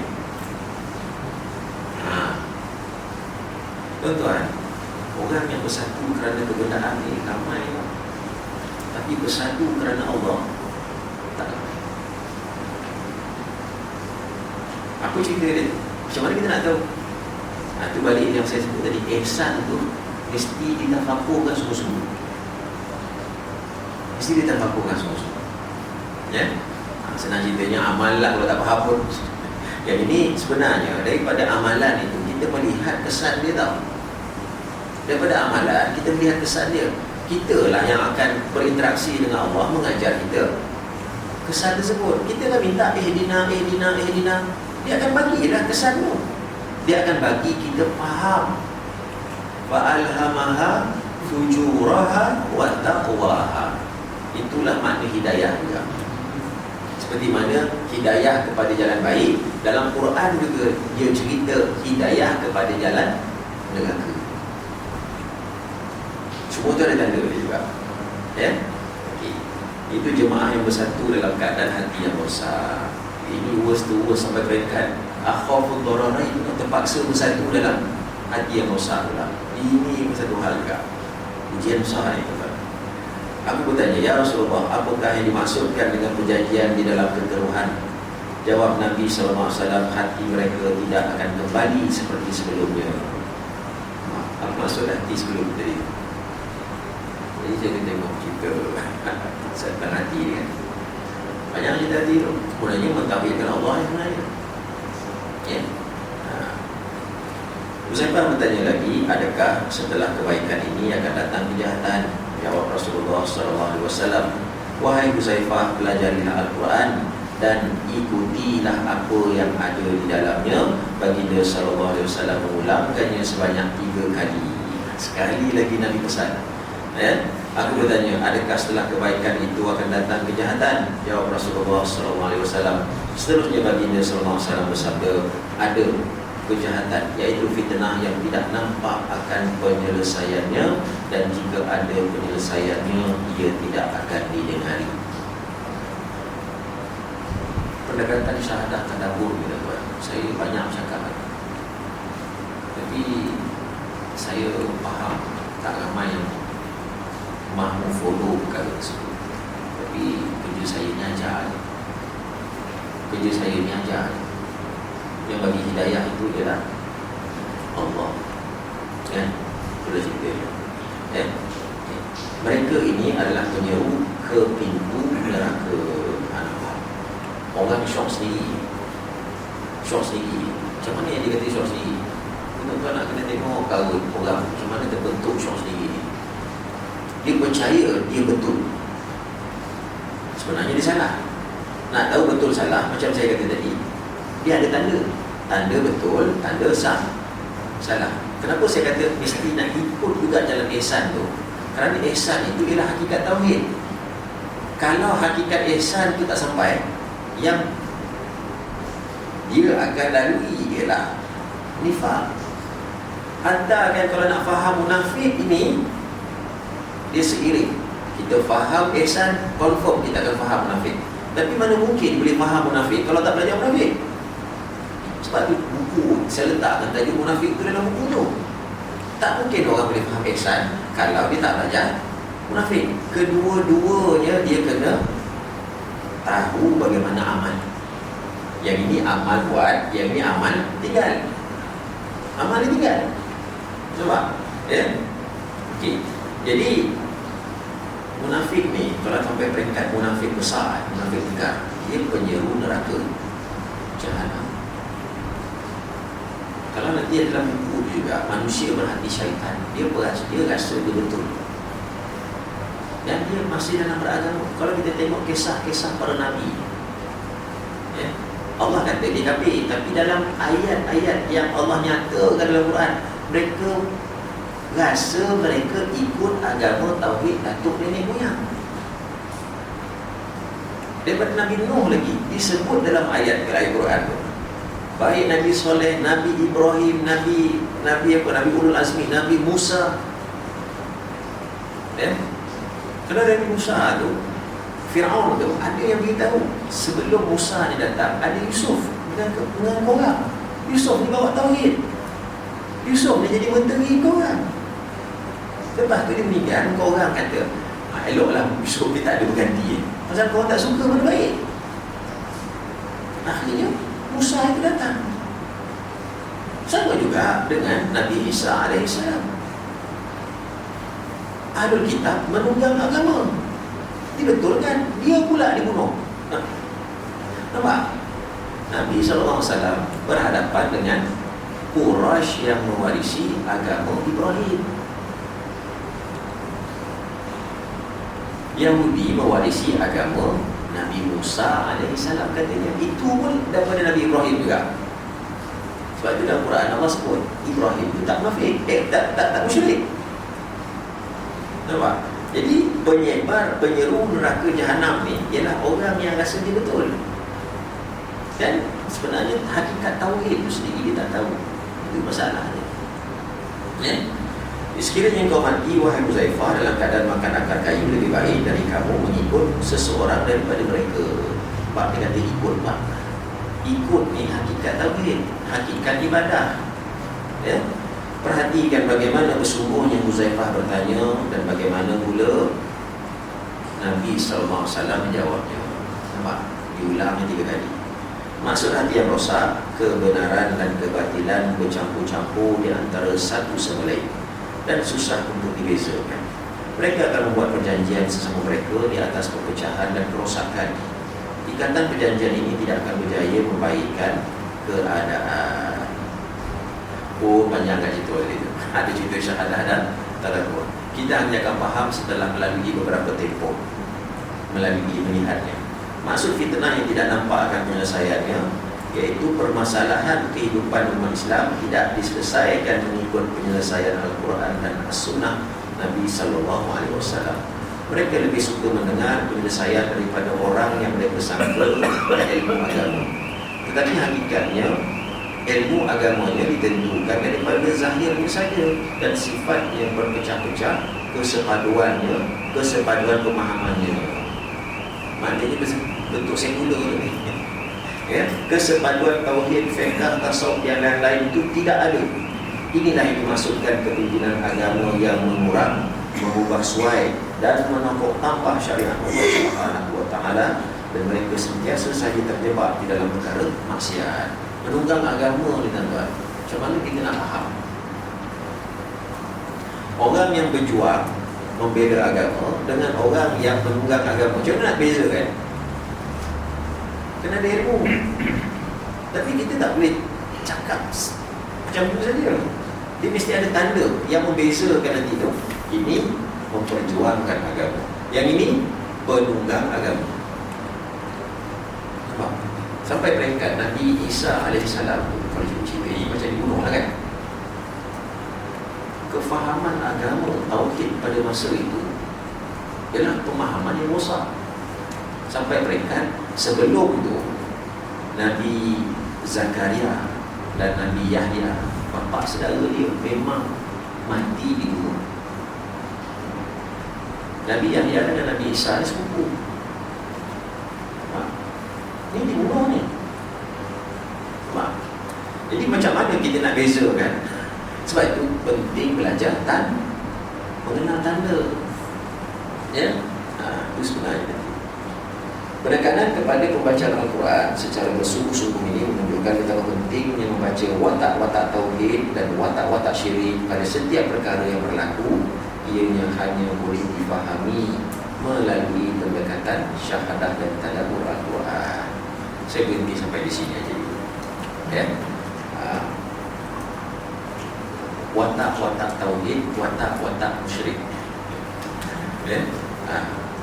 Tuan-tuan, orang yang bersatu kerana kebenaran ni ramai, tapi bersatu kerana Allah tak ramai. Aku cerita dia, macam mana kita nak tahu? Itu balik yang saya sebut tadi, ihsan tu mesti ditafakurkan sungguh-sungguh. Mesti ditafakurkan sungguh-sungguh. Senang ceritanya, amal lah kalau tak faham pun. Yang ini sebenarnya daripada amalan itu kita melihat kesan dia tau. Daripada amalan kita melihat kesan dia. Kita lah yang akan berinteraksi dengan Allah, mengajar kita kesan tersebut. Kita kan minta ihdina. Dia akan bagilah kesan tu. Dia akan bagi kita faham. Fa'alhamaha fujuraha wa taqwaha. Itulah makna hidayah juga. Seperti mana hidayah kepada jalan baik, dalam Quran juga dia cerita hidayah kepada jalan neraka. Semua tu ada tanda dia juga. Okay. Itu jemaah yang bersatu dalam keadaan hati yang rosak. Ini worst to worst sampai peringkat akhafud dararain, itu terpaksa bersatu dalam hati yang rosak pula. Ini satu hal juga, ujian besar ni. Aku bertanya, ya Rasulullah, apakah yang dimaksudkan dengan perjanjian di dalam kekeruhan? Jawab Nabi SAW, hati mereka tidak akan kembali seperti sebelumnya. Apa maksud hati sebelum tadi? Jadi saya tengok cerita tentang hati ni kan. Banyak cerita hati tu sebenarnya mentauhidkan Allah yang sebenarnya. Huzaifah bertanya lagi, adakah setelah kebaikan ini akan datang kejahatan? Jawab Rasulullah SAW, wahai Huzaifah, pelajarilah Al-Quran dan ikutilah apa yang ada di dalamnya. Baginda SAW mengulangkannya sebanyak 3 kali. Sekali lagi Nabi pesan. Aku bertanya, adakah setelah kebaikan itu akan datang kejahatan? Jawab Rasulullah SAW. Seterusnya baginda SAW bersabda, ada, kejahatan, iaitu fitnah yang tidak nampak akan penyelesaiannya, dan jika ada penyelesaiannya, ia tidak akan didengari. Pendekatan syahadah tadabbur, saya banyak cakap, tapi saya faham tak ramai yang mahu follow perkara tersebut. Tapi kerja saya ni ajar. Yang bagi hidayah itu ialah Allah, kan? Sudah cerita ya. Mereka ini adalah penyeru ke pintu neraka. Orang syok sendiri. Macam mana yang dia kata syok sendiri? Tuan-tuan nak kena tengok orang macam mana terbentuk syok sendiri. Dia percaya dia betul, sebenarnya dia salah. Nak tahu betul salah, macam saya kata tadi, dia ada tanda betul, tanda salah. Kenapa saya kata mesti nak ikut juga jalan ihsan tu? Kerana ihsan itu ialah hakikat tauhid. Kalau hakikat ihsan itu tak sampai, yang dia akan lalui ialah nifaq. Anda kan kalau nak faham munafik ini, dia seiring. Kita faham ihsan, confirm kita akan faham munafik. Tapi mana mungkin boleh faham munafik kalau tak belajar munafik? Sebab tu buku saya letakkan tajuk munafik tu dalam buku tu. Tak mungkin orang boleh faham ihsan kalau dia tak belajar munafik. Kedua-duanya dia kena tahu bagaimana amal. Yang ini amal buat, yang ini amal tinggal. Amal dia tinggal. Sebab okey. Jadi munafik ni kalau sampai peringkat munafik besar, munafik tegar, dia penyeru neraka jahanam. Kalau nanti dalam buku juga manusia berhati syaitan, dia rasa dia betul, dan dia masih dalam beragama. Kalau kita tengok kisah-kisah para nabi, Allah kata dia kafir, tapi dalam ayat-ayat yang Allah nyatakan dalam Quran, mereka rasa mereka ikut agama tauhid datuk nenek moyang. Daripada Nabi Nuh lagi disebut dalam ayat Quran tu. Baik Nabi Soleh, Nabi Ibrahim, Nabi Ulul Azmi, Nabi Musa. Kalau Nabi Musa tu, Fir'aun tu, ada yang beritahu sebelum Musa ni datang, ada Yusuf dengan korang. Yusuf ni bawa tauhid. Yusuf ni jadi menteri korang. Lepas tu dia meninggal, korang kata, eloklah Yusuf dia tak ada berganti. Pasal korang tak suka benda baik. Akhirnya Musa itu datang. Sama juga dengan Nabi Isa AS. Ahlul Kitab menunggang agama. Dibetulkan, dia pula dibunuh. Nampak? Nabi SAW berhadapan dengan Quraisy yang mewarisi agama Ibrahim. Yahudi mewarisi agama Nabi Musa AS, katanya. Itu pun daripada Nabi Ibrahim juga. Sebab itu dalam Quran Allah sebut Ibrahim itu tak munafik, tak musyrik. Nampak? Jadi penyeru neraka jahanam ni ialah orang yang rasa dia betul. Dan sebenarnya hakikat tauhid itu sendiri dia tak tahu. Itu masalahnya. Sekiranya kau mati, wahai Huzaifah, dalam keadaan makan akar kayu, lebih baik dari kamu mengikut seseorang daripada mereka. Sebab dia kata ikut, Pak. Ikut ni hakikat tauhid, hakikat ibadah. Perhatikan bagaimana bersungguhnya Huzaifah bertanya dan bagaimana pula Nabi SAW menjawabnya. Nampak? Diulangnya 3 kali. Maksud hati yang rosak, kebenaran dan kebatilan bercampur-campur di antara satu sama lain dan susah untuk dibezakan. Mereka akan membuat perjanjian sesama mereka di atas perpecahan dan kerosakan. Ikatan perjanjian ini tidak akan berjaya membaikkan keadaan. Panjang kat situ itu. Ada cerita syahadah dan tadabbur. Kita hanya akan faham setelah melalui beberapa tempoh, melalui melihatnya. Maksud fitnah yang tidak nampak akan penyelesaiannya, iaitu permasalahan kehidupan umat Islam tidak diselesaikan mengikut penyelesaian Al-Quran dan As-Sunnah Nabi SAW. Mereka lebih suka mendengar penyelesaian daripada orang yang mereka sangka berilmu agama. Tetapi hakikatnya ilmu agamanya ditentukan daripada zahirnya saja dan sifat yang berpecah-pecah, kesepaduan pemahamannya. Maknanya bentuk sekular ni. Ya, kesepaduan tauhid, fiqh, tasawuf yang lain-lain itu tidak ada. Inilah yang dimaksudkan kepimpinan agama yang mengurang, mengubah suai dan menokok tambah syariat Allah Subhanahu wa taala, dan mereka sentiasa saja terjebak di dalam perkara maksiat. Menunggang agama ni tuan-tuan. Macam mana kita nak faham? Orang yang berjuang membela agama dengan orang yang menunggang agama, macam mana nak bezakan? Kena ada ilmu. Tapi kita tak boleh cakap macam itu saja. Dia mesti ada tanda yang membezakan nanti tu. Ini memperjuangkan agama, yang ini penunggang agama. Nampak? Sampai peringkat Nabi Isa AS, kalau cerita macam dibunuh lah kan. Kefahaman agama tauhid pada masa itu ialah pemahaman yang rosak. Sampai peringkat sebelum itu Nabi Zakaria dan Nabi Yahya, bapa saudara dia, memang mati di gunung. Nabi Yahya dan Nabi Isa ni sepupu. Ini dibunuh ni. Jadi macam mana kita nak bezakan? Sebab itu penting belajar dan mengenal tanda. Ya, itu sebenarnya. Penekanan kepada pembacaan Al-Quran secara bersungguh-sungguh ini menunjukkan betapa pentingnya membaca watak-watak tauhid dan watak-watak syirik pada setiap perkara yang berlaku. Ianya hanya boleh difahami melalui pendekatan syahadah dan tadabbur Al-Quran. Saya berhenti sampai di sini aja dulu. Ya. Watak-watak tauhid, watak-watak musyrik. Ya.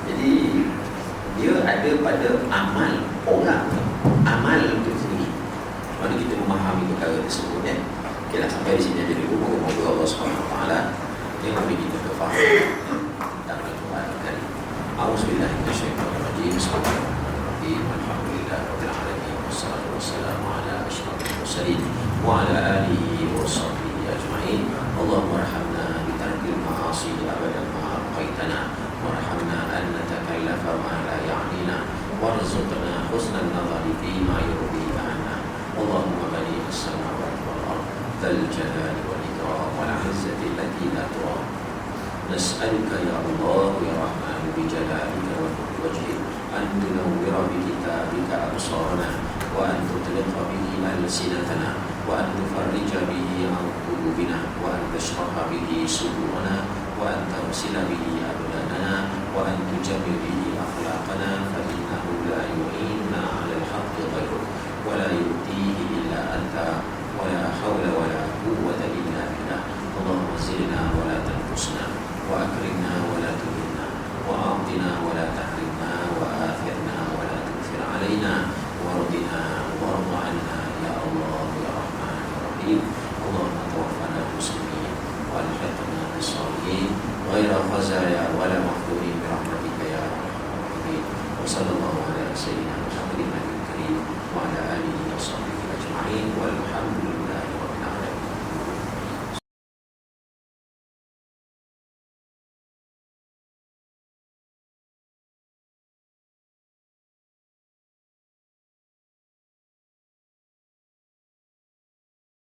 Jadi dia ada pada amal orang. Amal itu sendiri. Mana kita memahami perkara tersebut ya. Okeylah, sampai di sini aja dulu. Moga Allah Subhanahu wa taala yang memberi kita kefahaman tentang Al-Quran Al-Karim. A'udzubillahi minasyaitonir rajim. Bismillahirrahmanirrahim. Alhamdulillahirabbil alamin. Wassalatu wassalamu ala asyrafil mursalin wa ala alihi wa sahbihi ajma'in. Allahumma arhamna bi tarkil ma'asi abadan ma abqaitana. Warhamna an natakallafa ma la ya'nina warzuqna husnan nadhari fi ma yurdika anna. Allahumma bani as-samawati wal ard dzal jalali wal ikram wal 'izzati allati la turam. Nas'aluka ya Allah ya Rahman bi jalalika wa wajhika an tunawwira bi kitabika absarana wa an tutliqa bihi alsinatana wa an tufarrija bihi an qulubina wa an tashraha bihi sudurana wa an tamsila bihi abdanana wa an tujammil bihi akhlaqana fa innahu la yu'inuna 'ala al-haqqi ghayruk wa la yu'tihi illa anta wa la hawla wa la quwwata illa billah. Allahumma zidna wa la tanqusna wa akrimna wa la tuhinna wa a'tina wa la tahrimna wa athirna wa la tu'thir 'alaina wardina warda 'anna ya Allah ya Rahman ya Rahim. Allahumma tawaffana muslimin wa alhiqna bis-shalihin ghayra khazaya wa la mahdhurin bi rahmatika ya arhamar rahimin. Wa sallallahu ala sayyidina Muhammadin nabiyil karim wa ala alihi wa sahbihi ajma'in walhamdulillah.